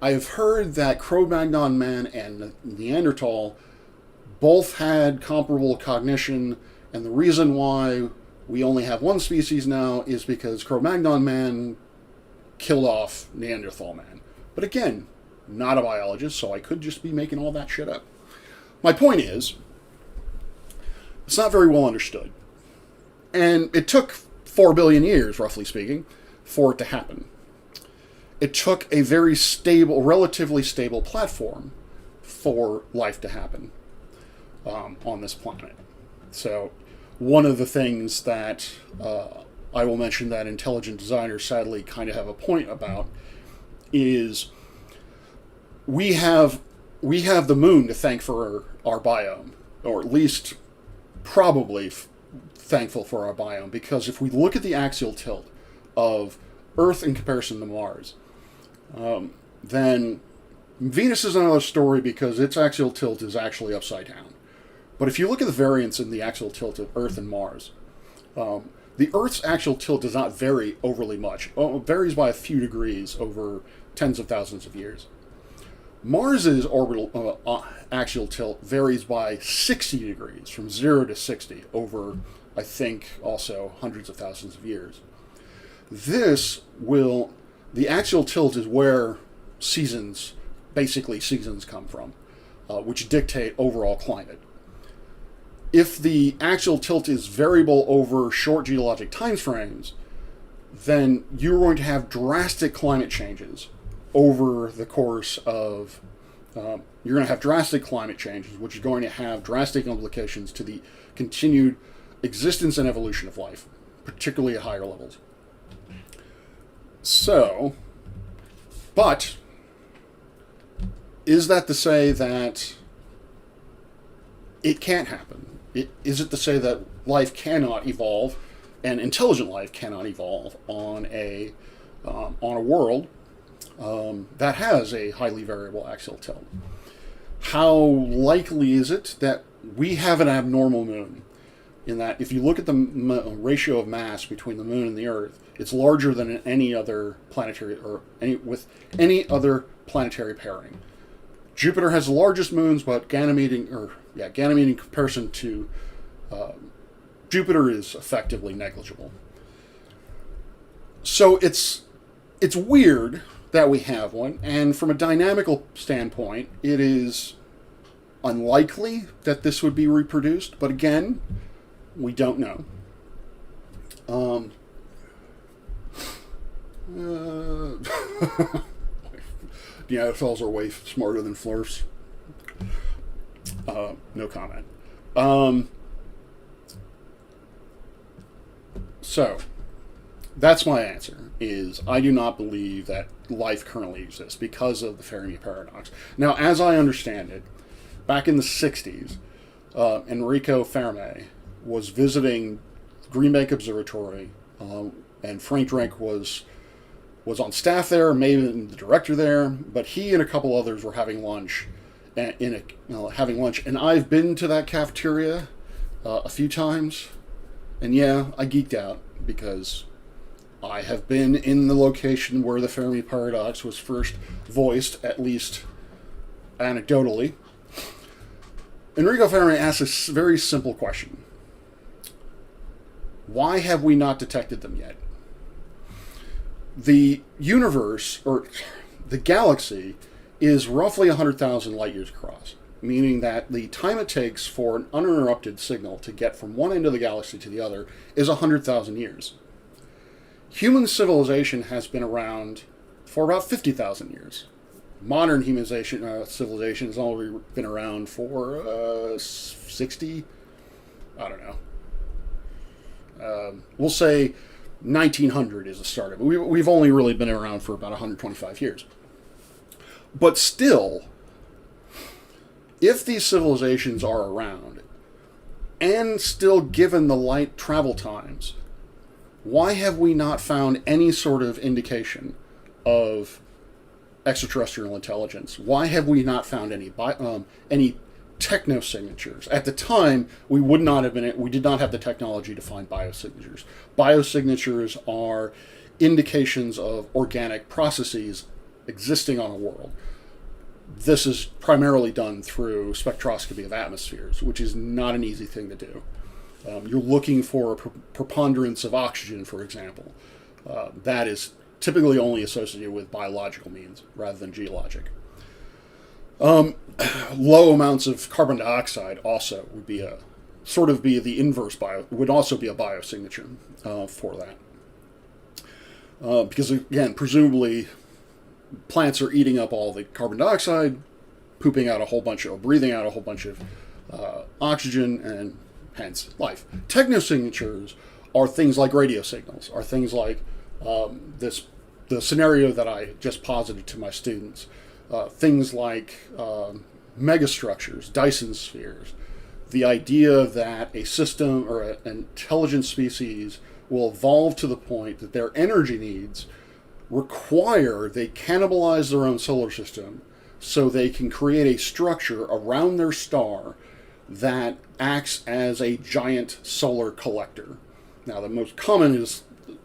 I have heard that Cro-Magnon man and Neanderthal both had comparable cognition, and the reason why we only have one species now is because Cro-Magnon man killed off Neanderthal man. But again, not a biologist, so I could just be making all that shit up. My point is, it's not very well understood. And it took 4 billion years, roughly speaking, for it to happen. It took a very stable, relatively stable platform for life to happen on this planet. So one of the things that I will mention that intelligent designers sadly kind of have a point about is we have the moon to thank for our biome, or at least probably thankful for our biome, because if we look at the axial tilt of Earth in comparison to Mars, then Venus is another story because its axial tilt is actually upside down. But if you look at the variance in the axial tilt of Earth and Mars, the Earth's axial tilt does not vary overly much. It varies by a few degrees over tens of thousands of years. Mars's orbital axial tilt varies by 60 degrees, from 0 to 60, over, I think, also hundreds of thousands of years. The axial tilt is where basically seasons come from, which dictate overall climate. If the axial tilt is variable over short geologic timeframes, then you're going to have drastic climate changes over the course of... you're going to have drastic climate changes, which is going to have drastic implications to the continued existence and evolution of life, particularly at higher levels. So, but, is that to say that it can't happen? Is it to say that life cannot evolve, and intelligent life cannot evolve on a world that has a highly variable axial tilt? How likely is it that we have an abnormal moon? In that, if you look at the ratio of mass between the moon and the Earth, it's larger than any other planetary with any other planetary pairing. Jupiter has the largest moons, but Ganymede in comparison to Jupiter is effectively negligible. So it's weird that we have one, and from a dynamical standpoint, it is unlikely that this would be reproduced, but again, we don't know. Neanderthals are way smarter than Flurfs. No comment. So, that's my answer, is I do not believe that life currently exists because of the Fermi Paradox. Now, as I understand it, back in the 60s, Enrico Fermi was visiting Green Bank Observatory, and Frank Drake was on staff there, maybe the director there, but he and a couple others were having lunch, and I've been to that cafeteria a few times, and yeah, I geeked out because I have been in the location where the Fermi Paradox was first voiced, at least anecdotally. Enrico Fermi asked a very simple question. Why have we not detected them yet? The universe, or the galaxy, is roughly 100,000 light years across, meaning that the time it takes for an uninterrupted signal to get from one end of the galaxy to the other is 100,000 years. Human civilization has been around for about 50,000 years. Modern civilization has only been around for 60, I don't know. We'll say 1900 is the start of it. We've only really been around for about 125 years. But still, if these civilizations are around, and still given the light travel times, why have we not found any sort of indication of extraterrestrial intelligence? Why have we not found any technosignatures? At the time, we did not have the technology to find biosignatures. Biosignatures are indications of organic processes existing on a world. This is primarily done through spectroscopy of atmospheres, which is not an easy thing to do. You're looking for a preponderance of oxygen, for example. That is typically only associated with biological means rather than geologic. Low amounts of carbon dioxide also would be the inverse would also be a biosignature for that. Because again, presumably plants are eating up all the carbon dioxide, breathing out a whole bunch of oxygen, and hence life. Technosignatures are things like radio signals, are things like the scenario that I just posited to my students, things like megastructures, Dyson spheres, the idea that a system or an intelligent species will evolve to the point that their energy needs require they cannibalize their own solar system so they can create a structure around their star that acts as a giant solar collector. Now, the most common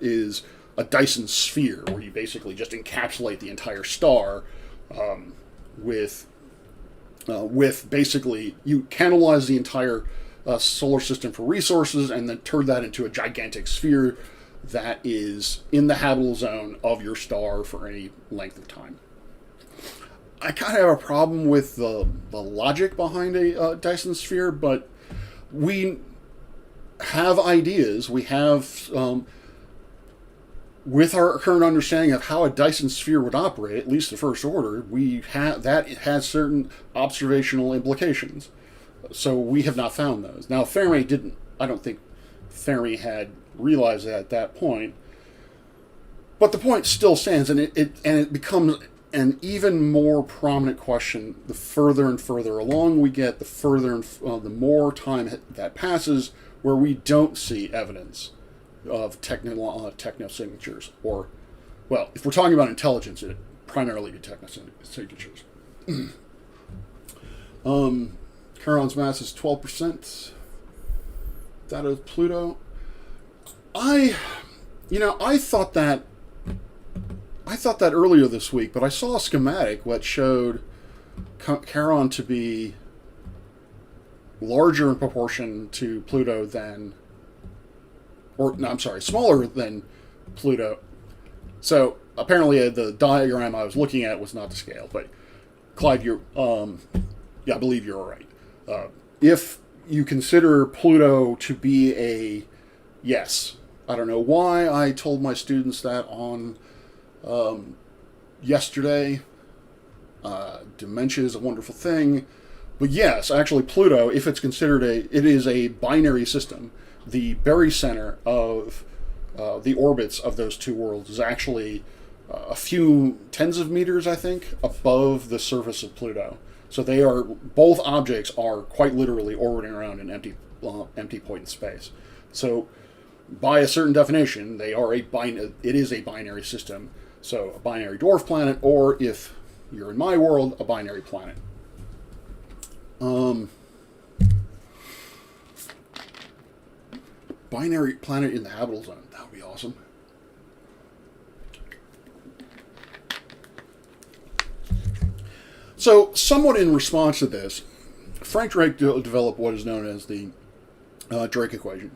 is a Dyson sphere, where you basically just encapsulate the entire star with basically you cannibalize the entire solar system for resources and then turn that into a gigantic sphere that is in the habitable zone of your star for any length of time. I kind of have a problem with the logic behind a Dyson sphere, but we have ideas. We have, with our current understanding of how a Dyson sphere would operate, at least the first order, that has certain observational implications. So we have not found those. Now, Fermi didn't. I don't think Fermi had realized that at that point. But the point still stands, and it becomes an even more prominent question the further and further along we get, the more time that passes where we don't see evidence of technosignatures. Or, well, if we're talking about intelligence, it primarily be technosignatures. Charon's mass is 12%. That is Pluto. I thought that earlier this week, but I saw a schematic that showed Charon to be larger in proportion to Pluto smaller than Pluto. So apparently the diagram I was looking at was not to scale. But Clyde, I believe you're right. If you consider Pluto to be yes, I don't know why I told my students that on yesterday. Dementia is a wonderful thing. But yes, actually Pluto, if it's considered it is a binary system. The barycenter of the orbits of those two worlds is actually a few tens of meters, I think, above the surface of Pluto. So both objects are quite literally orbiting around an empty point in space. So by a certain definition, it is a binary system. So a binary dwarf planet, or if you're in my world, a binary planet. Binary planet in the habitable zone. That would be awesome. So, somewhat in response to this, Frank Drake developed what is known as the Drake equation,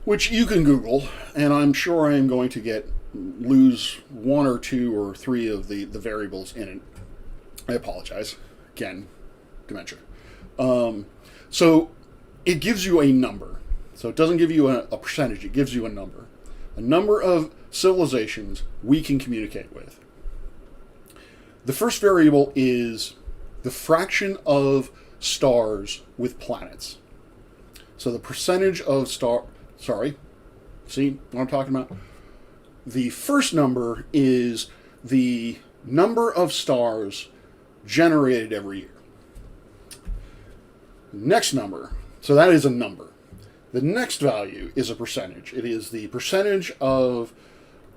which you can Google, and I'm sure I am going to lose one or two or three of the variables in it. I apologize. Again, dementia. So it gives you a number. So it doesn't give you a percentage. It gives you a number. A number of civilizations we can communicate with. The first variable is the fraction of stars with planets. So the percentage of see what I'm talking about? The first number is the number of stars generated every year. Next number, so that is a number. The next value is a percentage. It is the percentage of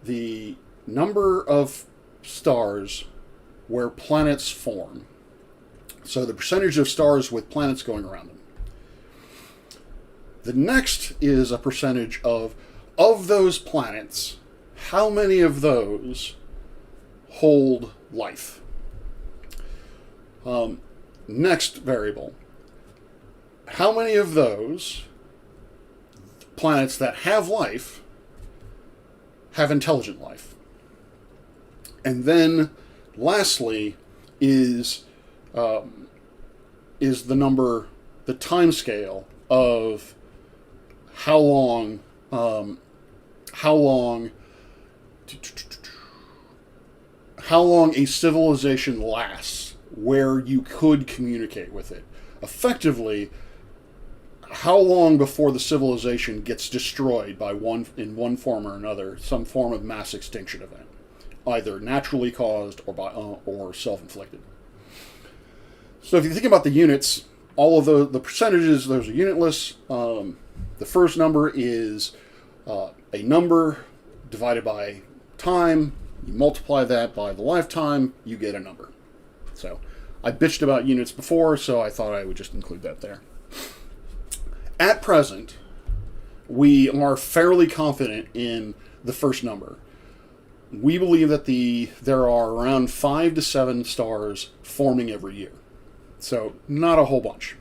the number of stars where planets form. So the percentage of stars with planets going around them. The next is a percentage of those planets, how many of those hold life? Next variable, how many of those planets that have life have intelligent life? And then lastly is is the number, the time scale of how long, how long, how long a civilization lasts where you could communicate with it. Effectively, how long before the civilization gets destroyed by in one form or another, some form of mass extinction event, either naturally caused or self-inflicted. So if you think about the units, all of the percentages, those are unitless. The first number is a number divided by time. You multiply that by the lifetime, you get a number. So I bitched about units before, so I thought I would just include that there. At present, we are fairly confident in the first number. We believe that there are around 5 to 7 stars forming every year. So not a whole bunch.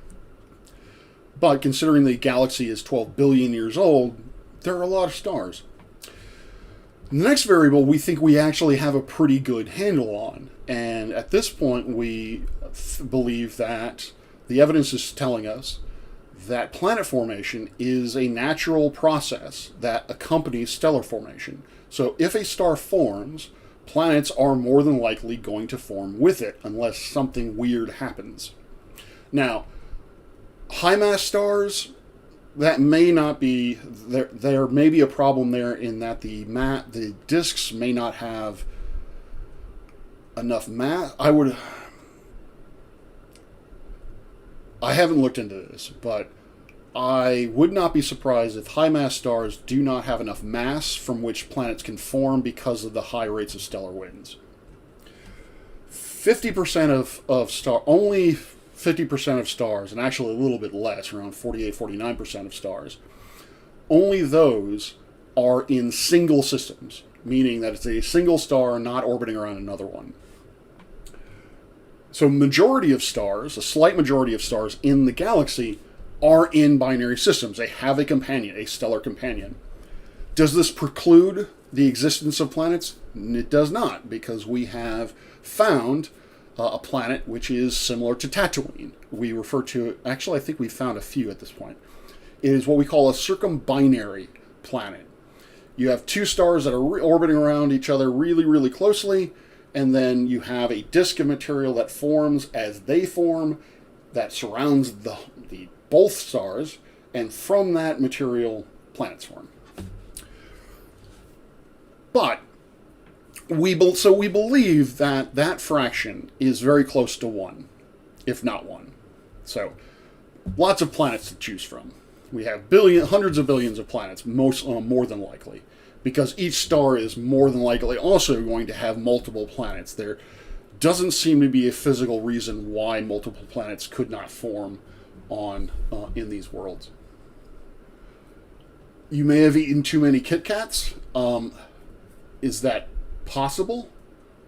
But considering the galaxy is 12 billion years old, there are a lot of stars. The next variable we think we actually have a pretty good handle on. And at this point, we believe that the evidence is telling us that planet formation is a natural process that accompanies stellar formation. So if a star forms, planets are more than likely going to form with it unless something weird happens. Now, high mass stars, that may not be, there may be a problem there in that the disks may not have enough mass. I haven't looked into this, but I would not be surprised if high mass stars do not have enough mass from which planets can form because of the high rates of stellar winds. 50% only 50% of stars, and actually a little bit less, around 48-49% of stars, only those are in single systems, meaning that it's a single star not orbiting around another one. So majority of stars, a slight majority of stars in the galaxy, are in binary systems. They have a companion, a stellar companion. Does this preclude the existence of planets? It does not, because we have found a planet which is similar to Tatooine. We refer to it, actually I think we found a few at this point. It is what we call a circumbinary planet. You have two stars that are orbiting around each other really, really closely, and then you have a disk of material that forms as they form, that surrounds the both stars, and from that material, planets form. But we believe that fraction is very close to 1, if not 1. So, lots of planets to choose from. We have hundreds of billions of planets, more than likely, because each star is more than likely also going to have multiple planets. There doesn't seem to be a physical reason why multiple planets could not form in these worlds. You may have eaten too many Kit Kats. Is that possible?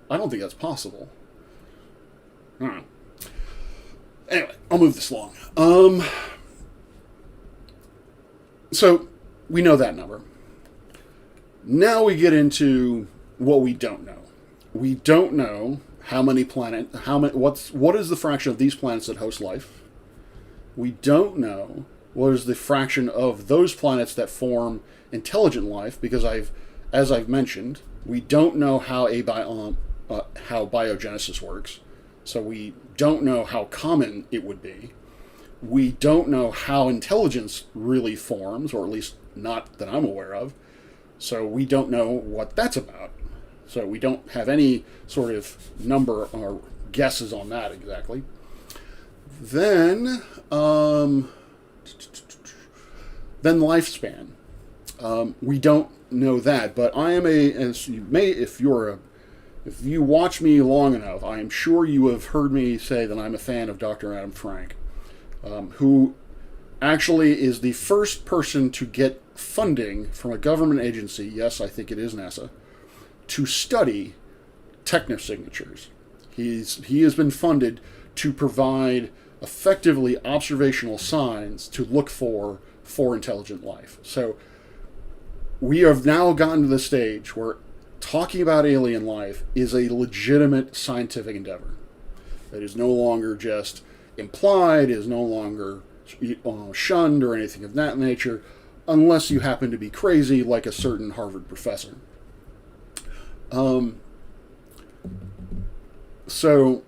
I don't think that's possible. Anyway, I'll move this along. So we know that number. Now we get into what we don't know. We don't know how many planets, what is the fraction of these planets that host life. We don't know what is the fraction of those planets that form intelligent life, because as I've mentioned, we don't know how how biogenesis works. So we don't know how common it would be. We don't know how intelligence really forms, or at least not that I'm aware of. So we don't know what that's about. So we don't have any sort of number or guesses on that exactly. Then lifespan. We don't know that, but I am if you watch me long enough, I am sure you have heard me say that I'm a fan of Dr. Adam Frank, who actually is the first person to get funding from a government agency, yes, I think it is NASA, to study technosignatures. He has been funded to provide effectively observational signs to look for intelligent life. So we have now gotten to the stage where talking about alien life is a legitimate scientific endeavor. It is no longer just implied, is no longer shunned or anything of that nature, unless you happen to be crazy like a certain Harvard professor. So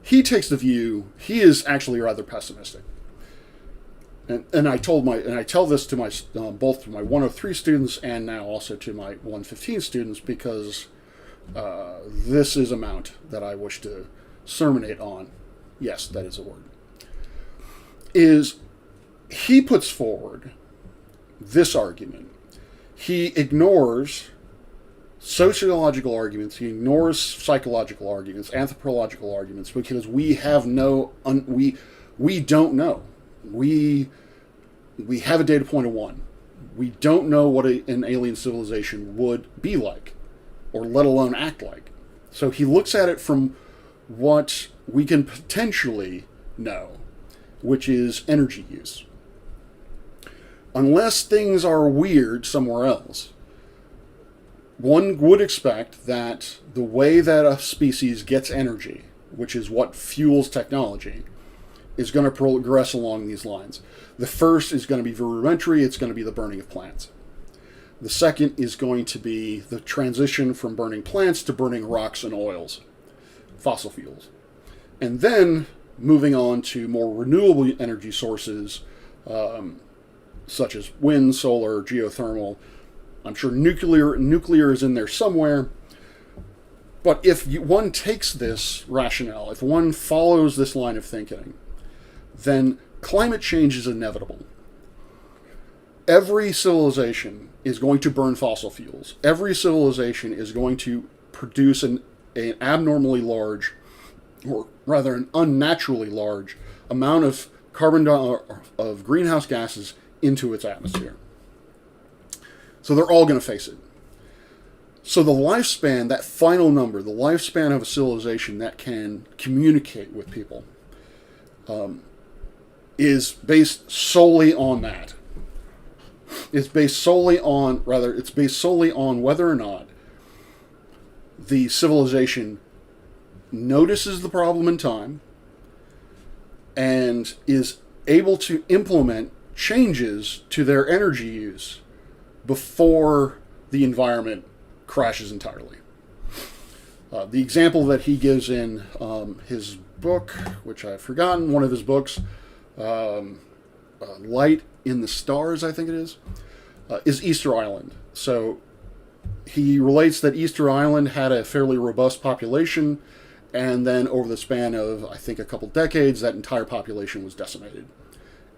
he takes the view, he is actually rather pessimistic. And I tell this to my both to my 103 students and now also to my 115 students, because this is a mount that I wish to sermonate on. Yes, that is a word. Is he puts forward this argument. He ignores sociological arguments, he ignores psychological arguments, anthropological arguments, because we have we don't know. We have a data point of 1. We don't know what an alien civilization would be like, or let alone act like. So he looks at it from what we can potentially know, which is energy use. Unless things are weird somewhere else, one would expect that the way that a species gets energy, which is what fuels technology, is going to progress along these lines. The first is going to be very rudimentary. It's going to be the burning of plants. The second is going to be the transition from burning plants to burning rocks and oils, fossil fuels. And then moving on to more renewable energy sources, such as wind, solar, geothermal. I'm sure nuclear is in there somewhere. But if one takes this rationale, if one follows this line of thinking, then climate change is inevitable. Every civilization is going to burn fossil fuels. Every civilization is going to produce an abnormally large, or rather an unnaturally large, amount of of greenhouse gases into its atmosphere. So they're all going to face it. So the lifespan, that final number, the lifespan of a civilization that can communicate with people, is based solely on that. It's based solely on whether or not the civilization notices the problem in time and is able to implement changes to their energy use before the environment crashes entirely. The example that he gives in his book, which I've forgotten, one of his books, Light in the Stars, I think it is Easter Island. So he relates that Easter Island had a fairly robust population, and then over the span of, I think, a couple decades, that entire population was decimated.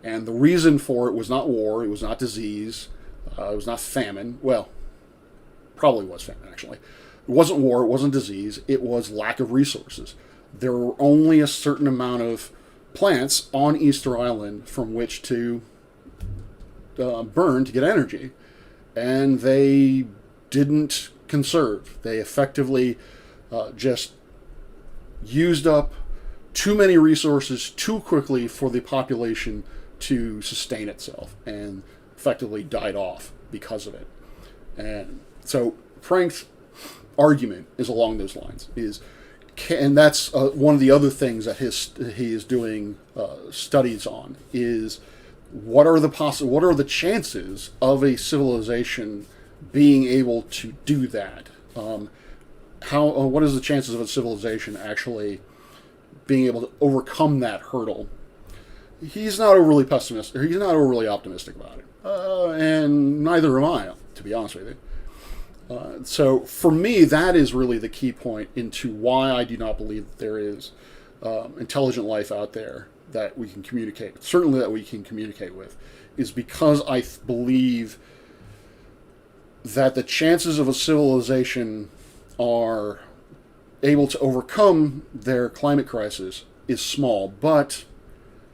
And the reason for it was not war, it was not disease, it was not famine. Well, probably was famine, actually. It wasn't war, it wasn't disease, it was lack of resources. There were only a certain amount of plants on Easter Island from which to burn to get energy, and they didn't conserve. They effectively just used up too many resources too quickly for the population to sustain itself, and effectively died off because of it. And so Frank's argument is along those lines. And that's one of the other things that he is doing studies on, is what are the chances of a civilization being able to do that? What is the chances of a civilization actually being able to overcome that hurdle? He's not overly pessimistic, or he's not overly optimistic about it, and neither am I, to be honest with you. So for me, that is really the key point into why I do not believe that there is intelligent life out there that we can communicate, certainly that we can communicate with, is because I believe that the chances of a civilization are able to overcome their climate crisis is small. But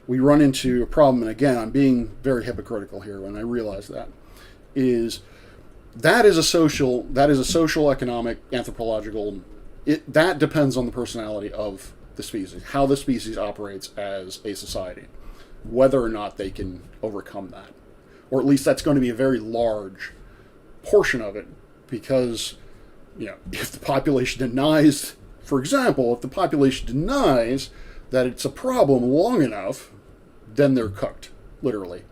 we run into a problem, and again, I'm being very hypocritical here when I realize that is a social, economic, anthropological. That depends on the personality of the species, how the species operates as a society, whether or not they can overcome that, or at least that's going to be a very large portion of it, because if the population denies For example, if the population denies that it's a problem long enough, then they're cooked, literally.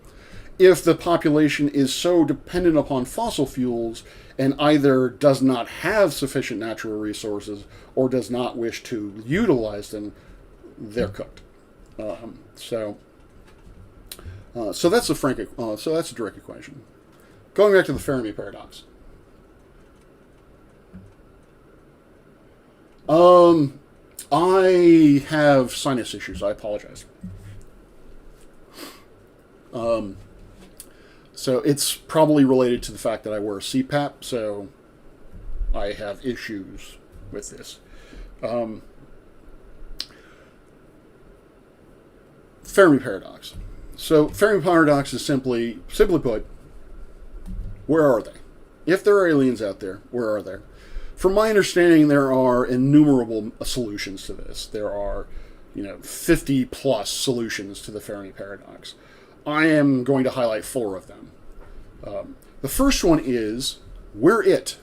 If the population is so dependent upon fossil fuels and either does not have sufficient natural resources or does not wish to utilize them, they're cooked. So that's a direct equation. Going back to the Fermi Paradox. I have sinus issues. I apologize. So it's probably related to the fact that I wear a CPAP, so I have issues with this. Fermi Paradox. So Fermi Paradox is simply put, where are they? If there are aliens out there, where are they? From my understanding, there are innumerable solutions to this. There are, 50 plus solutions to the Fermi Paradox. I am going to highlight 4 of them. The first one is, we're it.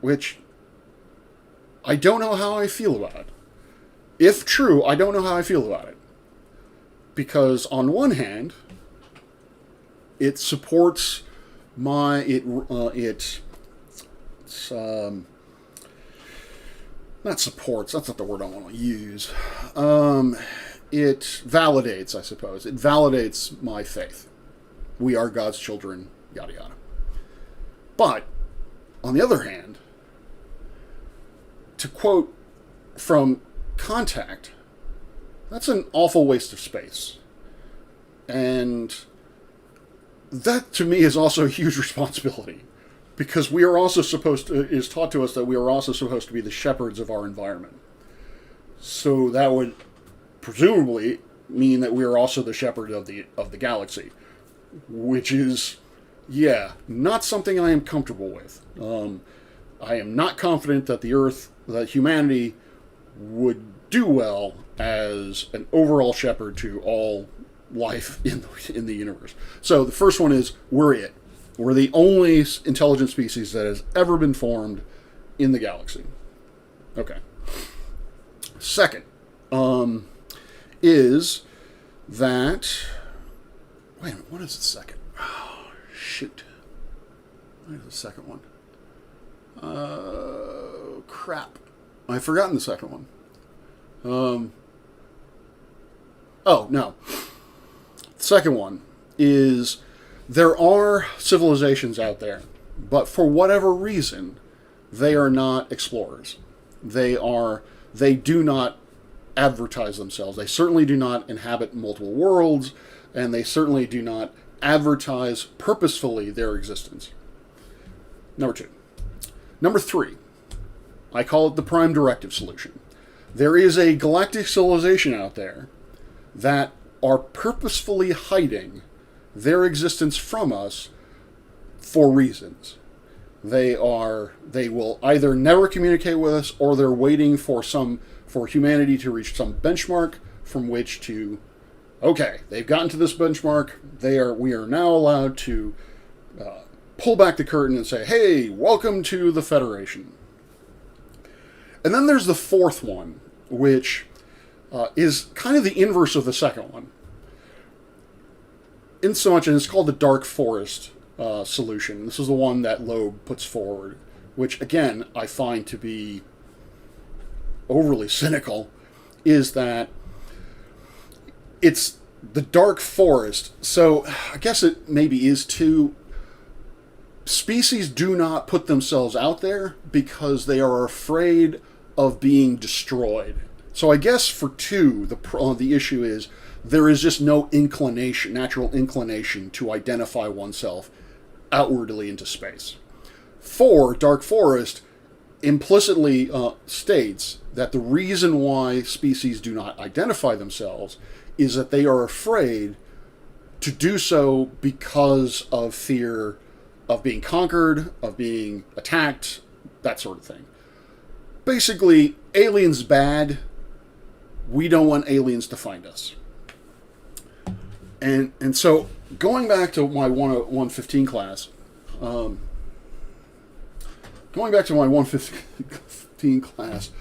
Which I don't know how I feel about. If true, I don't know how I feel about it. Because on one hand, it supports not supports, that's not the word I want to use. It validates, I suppose. It validates my faith. We are God's children, yada yada. But, on the other hand, to quote from Contact, that's an awful waste of space. And that, to me, is also a huge responsibility. Because we are also it is taught to us that we are also supposed to be the shepherds of our environment. So that would presumably mean that we are also the shepherd of the galaxy. Which is, not something I am comfortable with. I am not confident that that humanity would do well as an overall shepherd to all life in the universe. So the first one is, we're it. We're the only intelligent species that has ever been formed in the galaxy. Okay. Second, is that... Wait a minute, what is the second? Oh, shoot. What is the second one? Crap. I've forgotten the second one. Oh, no. The second one is, there are civilizations out there, but for whatever reason, they are not explorers. They do not advertise themselves. They certainly do not inhabit multiple worlds, and they certainly do not advertise purposefully their existence. Number 2. Number 3. I call it the prime directive solution. There is a galactic civilization out there that are purposefully hiding their existence from us for reasons. They will either never communicate with us, or they're waiting for humanity to reach some benchmark from which to, okay, they've gotten to this benchmark, we are now allowed to pull back the curtain and say, hey, welcome to the Federation. And then there's the fourth one, which is kind of the inverse of the second one. In so much, and it's called the Dark Forest solution. This is the one that Loeb puts forward, which, again, I find to be overly cynical, is that it's the Dark Forest. So I guess it maybe is too... Species do not put themselves out there because they are afraid of being destroyed. So I guess for 2, the issue is there is just no natural inclination to identify oneself outwardly into space. 4, Dark Forest implicitly states that the reason why species do not identify themselves is that they are afraid to do so because of fear of being conquered, of being attacked, that sort of thing. Basically, aliens bad. We don't want aliens to find us. And so, going back to my 115 class, going back to my 115 acting class,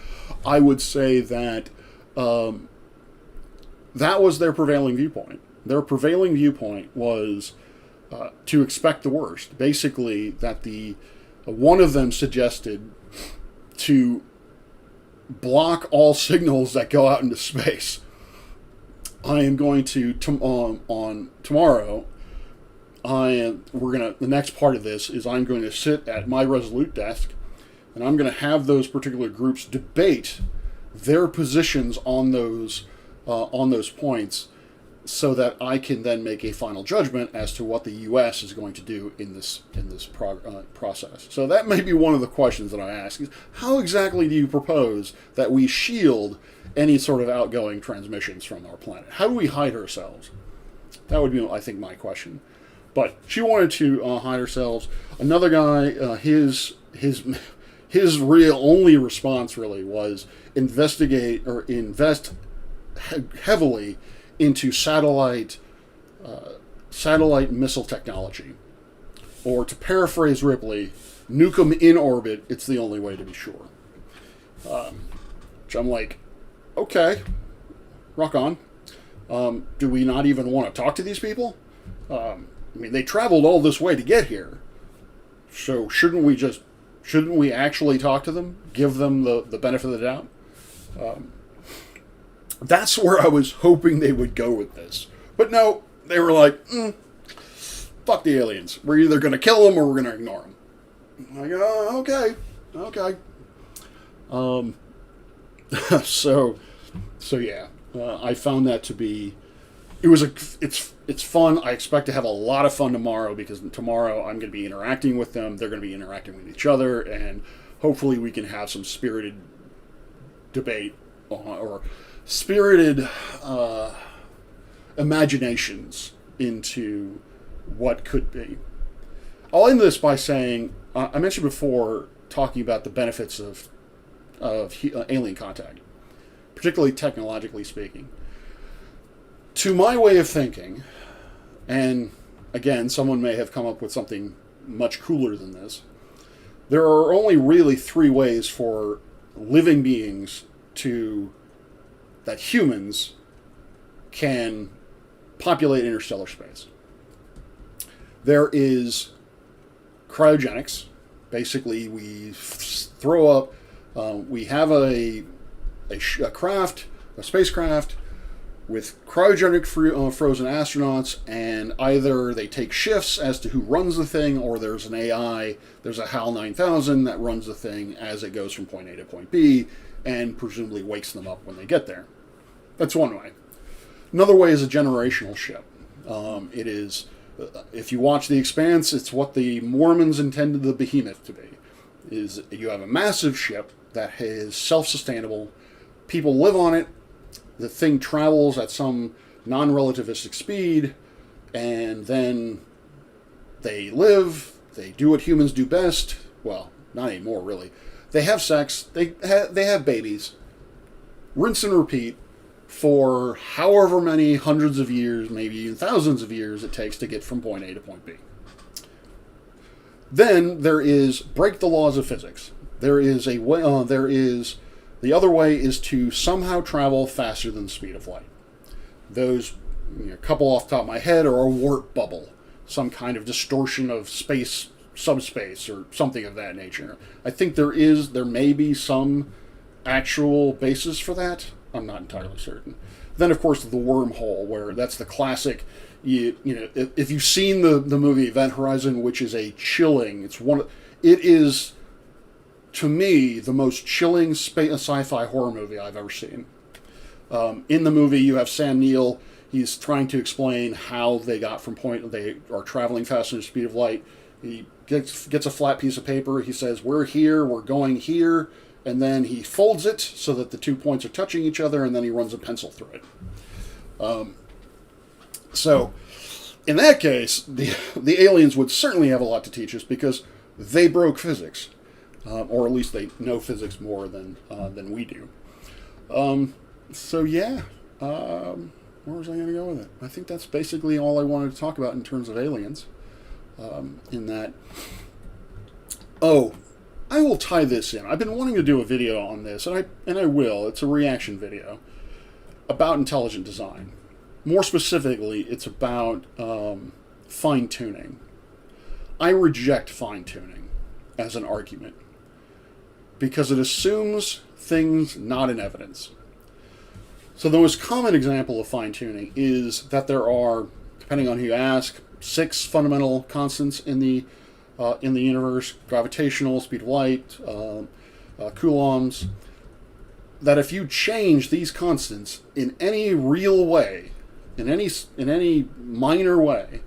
I would say that that was their prevailing viewpoint. Their prevailing viewpoint was to expect the worst. Basically, that one of them suggested to block all signals that go out into space. I am going to on tomorrow. The next part of this is I'm going to sit at my Resolute desk, and I'm going to have those particular groups debate their positions on those points, so that I can then make a final judgment as to what the U.S. is going to do in this process. So that may be one of the questions that I ask: is how exactly do you propose that we shield any sort of outgoing transmissions from our planet? How do we hide ourselves? That would be, I think, my question. But she wanted to hide ourselves. Another guy, his real only response really was invest heavily into satellite missile technology, or to paraphrase Ripley, nuke them in orbit. It's the only way to be sure. Which I'm like, okay, rock on. Do we not even want to talk to these people? I mean, they traveled all this way to get here, so shouldn't we actually talk to them, give them the benefit of the doubt? That's where I was hoping they would go with this. But no, they were like, fuck the aliens. We're either going to kill them or we're going to ignore them. I'm like, okay. So yeah, I found that to be, it's fun. I expect to have a lot of fun tomorrow, because tomorrow I'm going to be interacting with them. They're going to be interacting with each other, and hopefully we can have some spirited debate or spirited imaginations into what could be. I'll end this by saying, I mentioned before, talking about the benefits of alien contact, particularly technologically speaking. To my way of thinking, and again, someone may have come up with something much cooler than this, there are only really three ways for living beings that humans can populate interstellar space. There is cryogenics. Basically, we throw up, we have a spacecraft with cryogenic frozen astronauts, and either they take shifts as to who runs the thing, or there's an AI, there's a HAL 9000 that runs the thing as it goes from point A to point B, and presumably wakes them up when they get there. That's one way. Another way is a generational ship. It is, if you watch The Expanse, it's what the Mormons intended the behemoth to be. Is you have a massive ship that is self-sustainable, people live on it, the thing travels at some non-relativistic speed, and then they live, they do what humans do best. Well, not anymore, really. They have sex, they have babies, rinse and repeat for however many hundreds of years, maybe even thousands of years it takes to get from point A to point B. Then there is break the laws of physics. There is a way. The other way is to somehow travel faster than the speed of light. Those, a couple off the top of my head, are a warp bubble, some kind of distortion of space, subspace, or something of that nature. I think there may be some actual basis for that. I'm not entirely certain. Then, of course, the wormhole, where that's the classic. If you've seen the movie Event Horizon, which is a chilling, it is, to me, the most chilling sci-fi horror movie I've ever seen. In the movie, you have Sam Neill. He's trying to explain how they got from they are traveling faster than the speed of light. He gets a flat piece of paper. He says, "We're here. We're going here." And then he folds it so that the 2 points are touching each other, and then he runs a pencil through it. So, in that case, the aliens would certainly have a lot to teach us, because they broke physics, or at least they know physics more than we do. So yeah, where was I going to go with it? I think that's basically all I wanted to talk about in terms of aliens. I will tie this in. I've been wanting to do a video on this, and I will. It's a reaction video about intelligent design. More specifically, it's about fine-tuning. I reject fine-tuning as an argument because it assumes things not in evidence. So the most common example of fine-tuning is that there are, depending on who you ask, 6 fundamental constants in the universe: gravitational, speed of light, coulombs. That if you change these constants in any real way, in any minor way,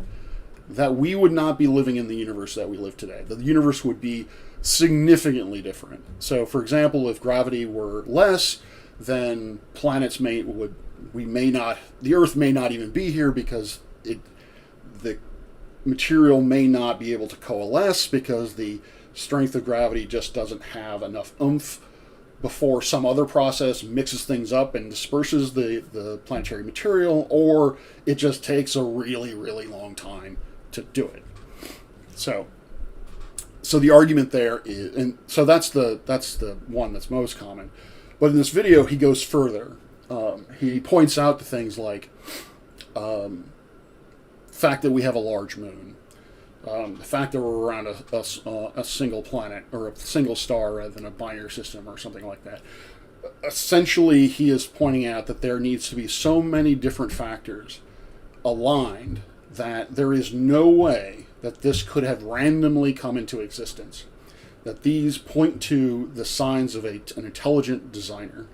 that we would not be living in the universe that we live today. The universe would be significantly different. So, for example, if gravity were less, then planets the Earth may not even be here because the material may not be able to coalesce because the strength of gravity just doesn't have enough oomph before some other process mixes things up and disperses the planetary material, or it just takes a really, really long time to do it. So the argument there is, and so that's the one that's most common. But in this video, he goes further. He points out the things like fact that we have a large moon, the fact that we're around a single planet or a single star rather than a binary system or something like that. Essentially, he is pointing out that there needs to be so many different factors aligned that there is no way that this could have randomly come into existence. That these point to the signs of an intelligent designer.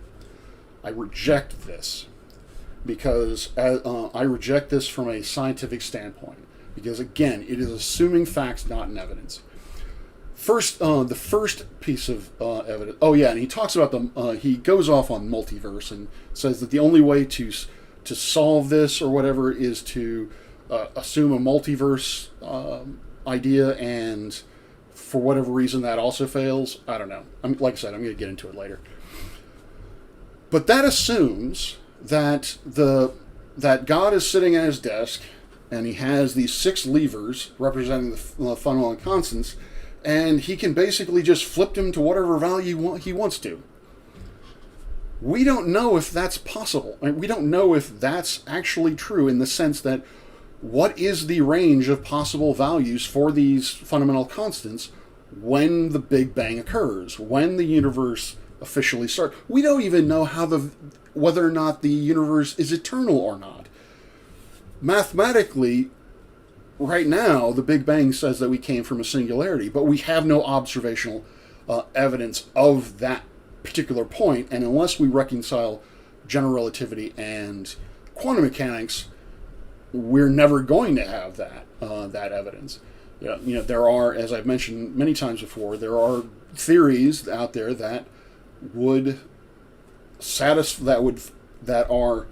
I reject this because I reject this from a scientific standpoint. Because again, it is assuming facts, not in evidence. First, the first piece of evidence. Oh yeah, and he talks about he goes off on multiverse and says that the only way to solve this or whatever is to assume a multiverse idea, and for whatever reason that also fails. I don't know. Like I said, I'm going to get into it later. But that assumes that that God is sitting at his desk and he has these 6 levers representing the fundamental constants, and he can basically just flip them to whatever value he wants to. We don't know if that's possible. We don't know if that's actually true, in the sense that what is the range of possible values for these fundamental constants when the Big Bang occurs, when the universe officially starts. We don't even know whether or not the universe is eternal or not. Mathematically, right now, the Big Bang says that we came from a singularity, but we have no observational evidence of that particular point, and unless we reconcile general relativity and quantum mechanics, we're never going to have that evidence. There are, as I've mentioned many times before, there are theories out there that would that are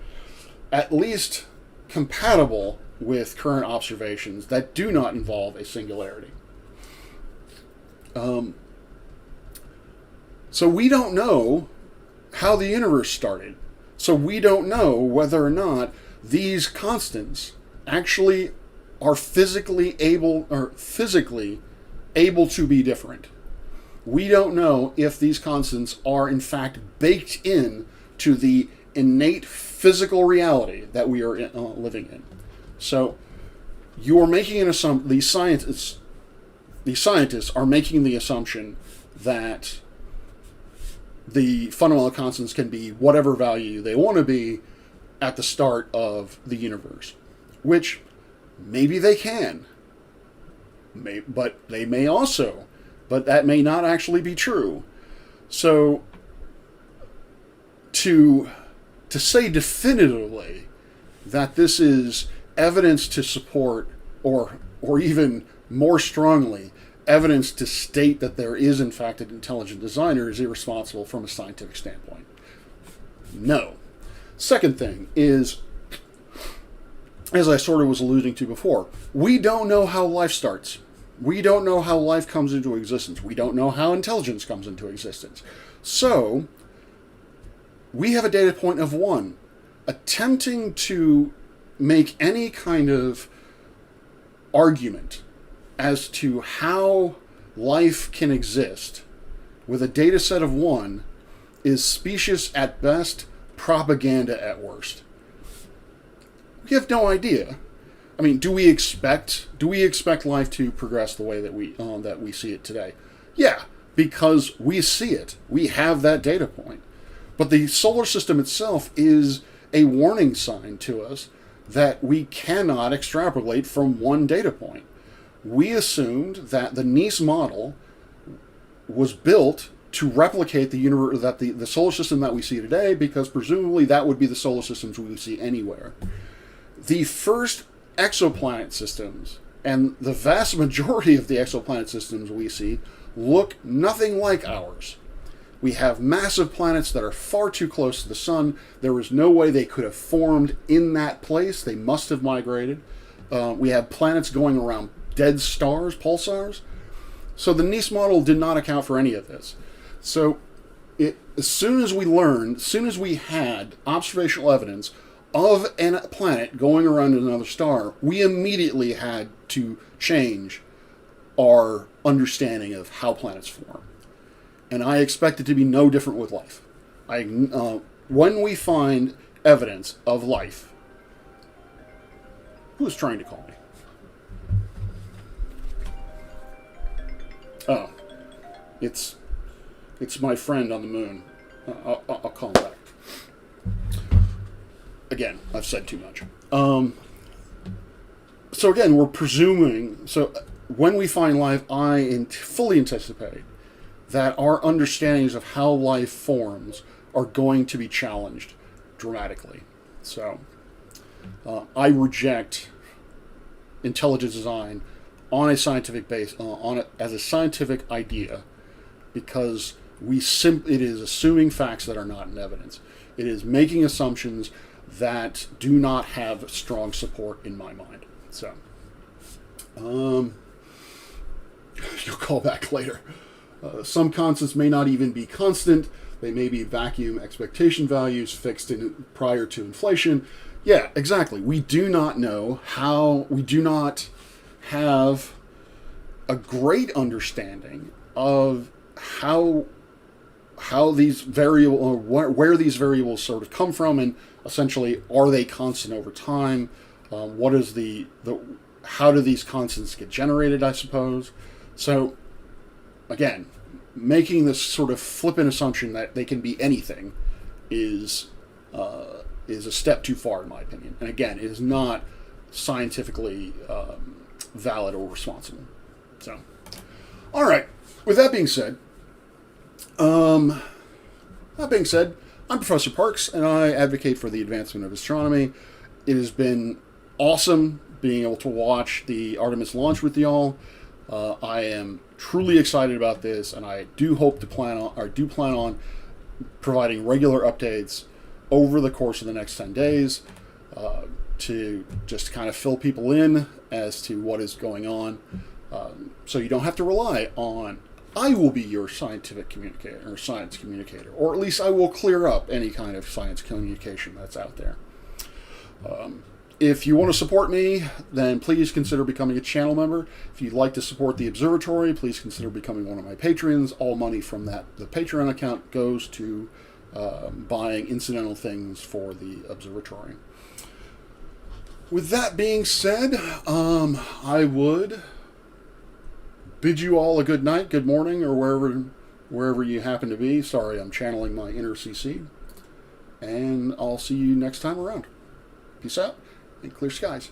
at least compatible with current observations that do not involve a singularity. So we don't know how the universe started. So we don't know whether or not these constants actually are physically able to be different. We don't know if these constants are in fact baked in to the innate physical reality that we are living in. So you are making an assumption. These scientists are making the assumption that the fundamental constants can be whatever value they want to be at the start of the universe, which maybe they can, but they may also, but that may not actually be true. So to say definitively that this is evidence to support, or even more strongly, evidence to state that there is in fact an intelligent designer, is irresponsible from a scientific standpoint. No. Second thing is, as I sort of was alluding to before, we don't know how life starts. We don't know how life comes into existence. We don't know how intelligence comes into existence. So we have a data point of 1. Attempting to make any kind of argument as to how life can exist with a data set of 1 is specious at best, propaganda at worst. We have no idea. I mean, do we expect life to progress the way that we see it today? Yeah, because we see it. We have that data point. But the solar system itself is a warning sign to us that we cannot extrapolate from one data point. We assumed that the Nice model was built to replicate the solar system that we see today, because presumably that would be the solar systems we would see anywhere. The first exoplanet systems, and the vast majority of the exoplanet systems we see, look nothing like ours. We have massive planets that are far too close to the sun. There is no way they could have formed in that place. They must have migrated. We have planets going around dead stars, pulsars. So the Nice model did not account for any of this. So as soon as we had observational evidence of a planet going around another star, we immediately had to change our understanding of how planets form. And I expect it to be no different with life. When we find evidence of life... Who's trying to call me? Oh. It's my friend on the moon. I'll call him back. Again, I've said too much. So again, we're presuming... So when we find life, I fully anticipate that our understandings of how life forms are going to be challenged dramatically. So I reject intelligent design on a scientific base, as a scientific idea, because it is assuming facts that are not in evidence. It is making assumptions that do not have strong support in my mind. So, you'll call back later. Some constants may not even be constant. They may be vacuum expectation values fixed prior to inflation. Yeah, exactly. We do not know how. We do not have a great understanding of how these variables, or where these variables sort of come from, and essentially, are they constant over time? What is how do these constants get generated, I suppose? So, again, making this sort of flippant assumption that they can be anything is a step too far, in my opinion. And again, it is not scientifically valid or responsible. So, all right. With that being said, I'm Professor Parks, and I advocate for the advancement of astronomy. It has been awesome being able to watch the Artemis launch with y'all. I am truly excited about this, and I do plan on providing regular updates over the course of the next 10 days to just kind of fill people in as to what is going on, so you don't have to rely on I will be your scientific communicator or science communicator, or at least I will clear up any kind of science communication that's out there. If you want to support me, then please consider becoming a channel member. If you'd like to support the observatory, please consider becoming one of my patrons. All money from the Patreon account goes to buying incidental things for the observatory. With that being said, I would bid you all a good night, good morning, or wherever you happen to be. Sorry, I'm channeling my inner CC. And I'll see you next time around. Peace out, and clear skies.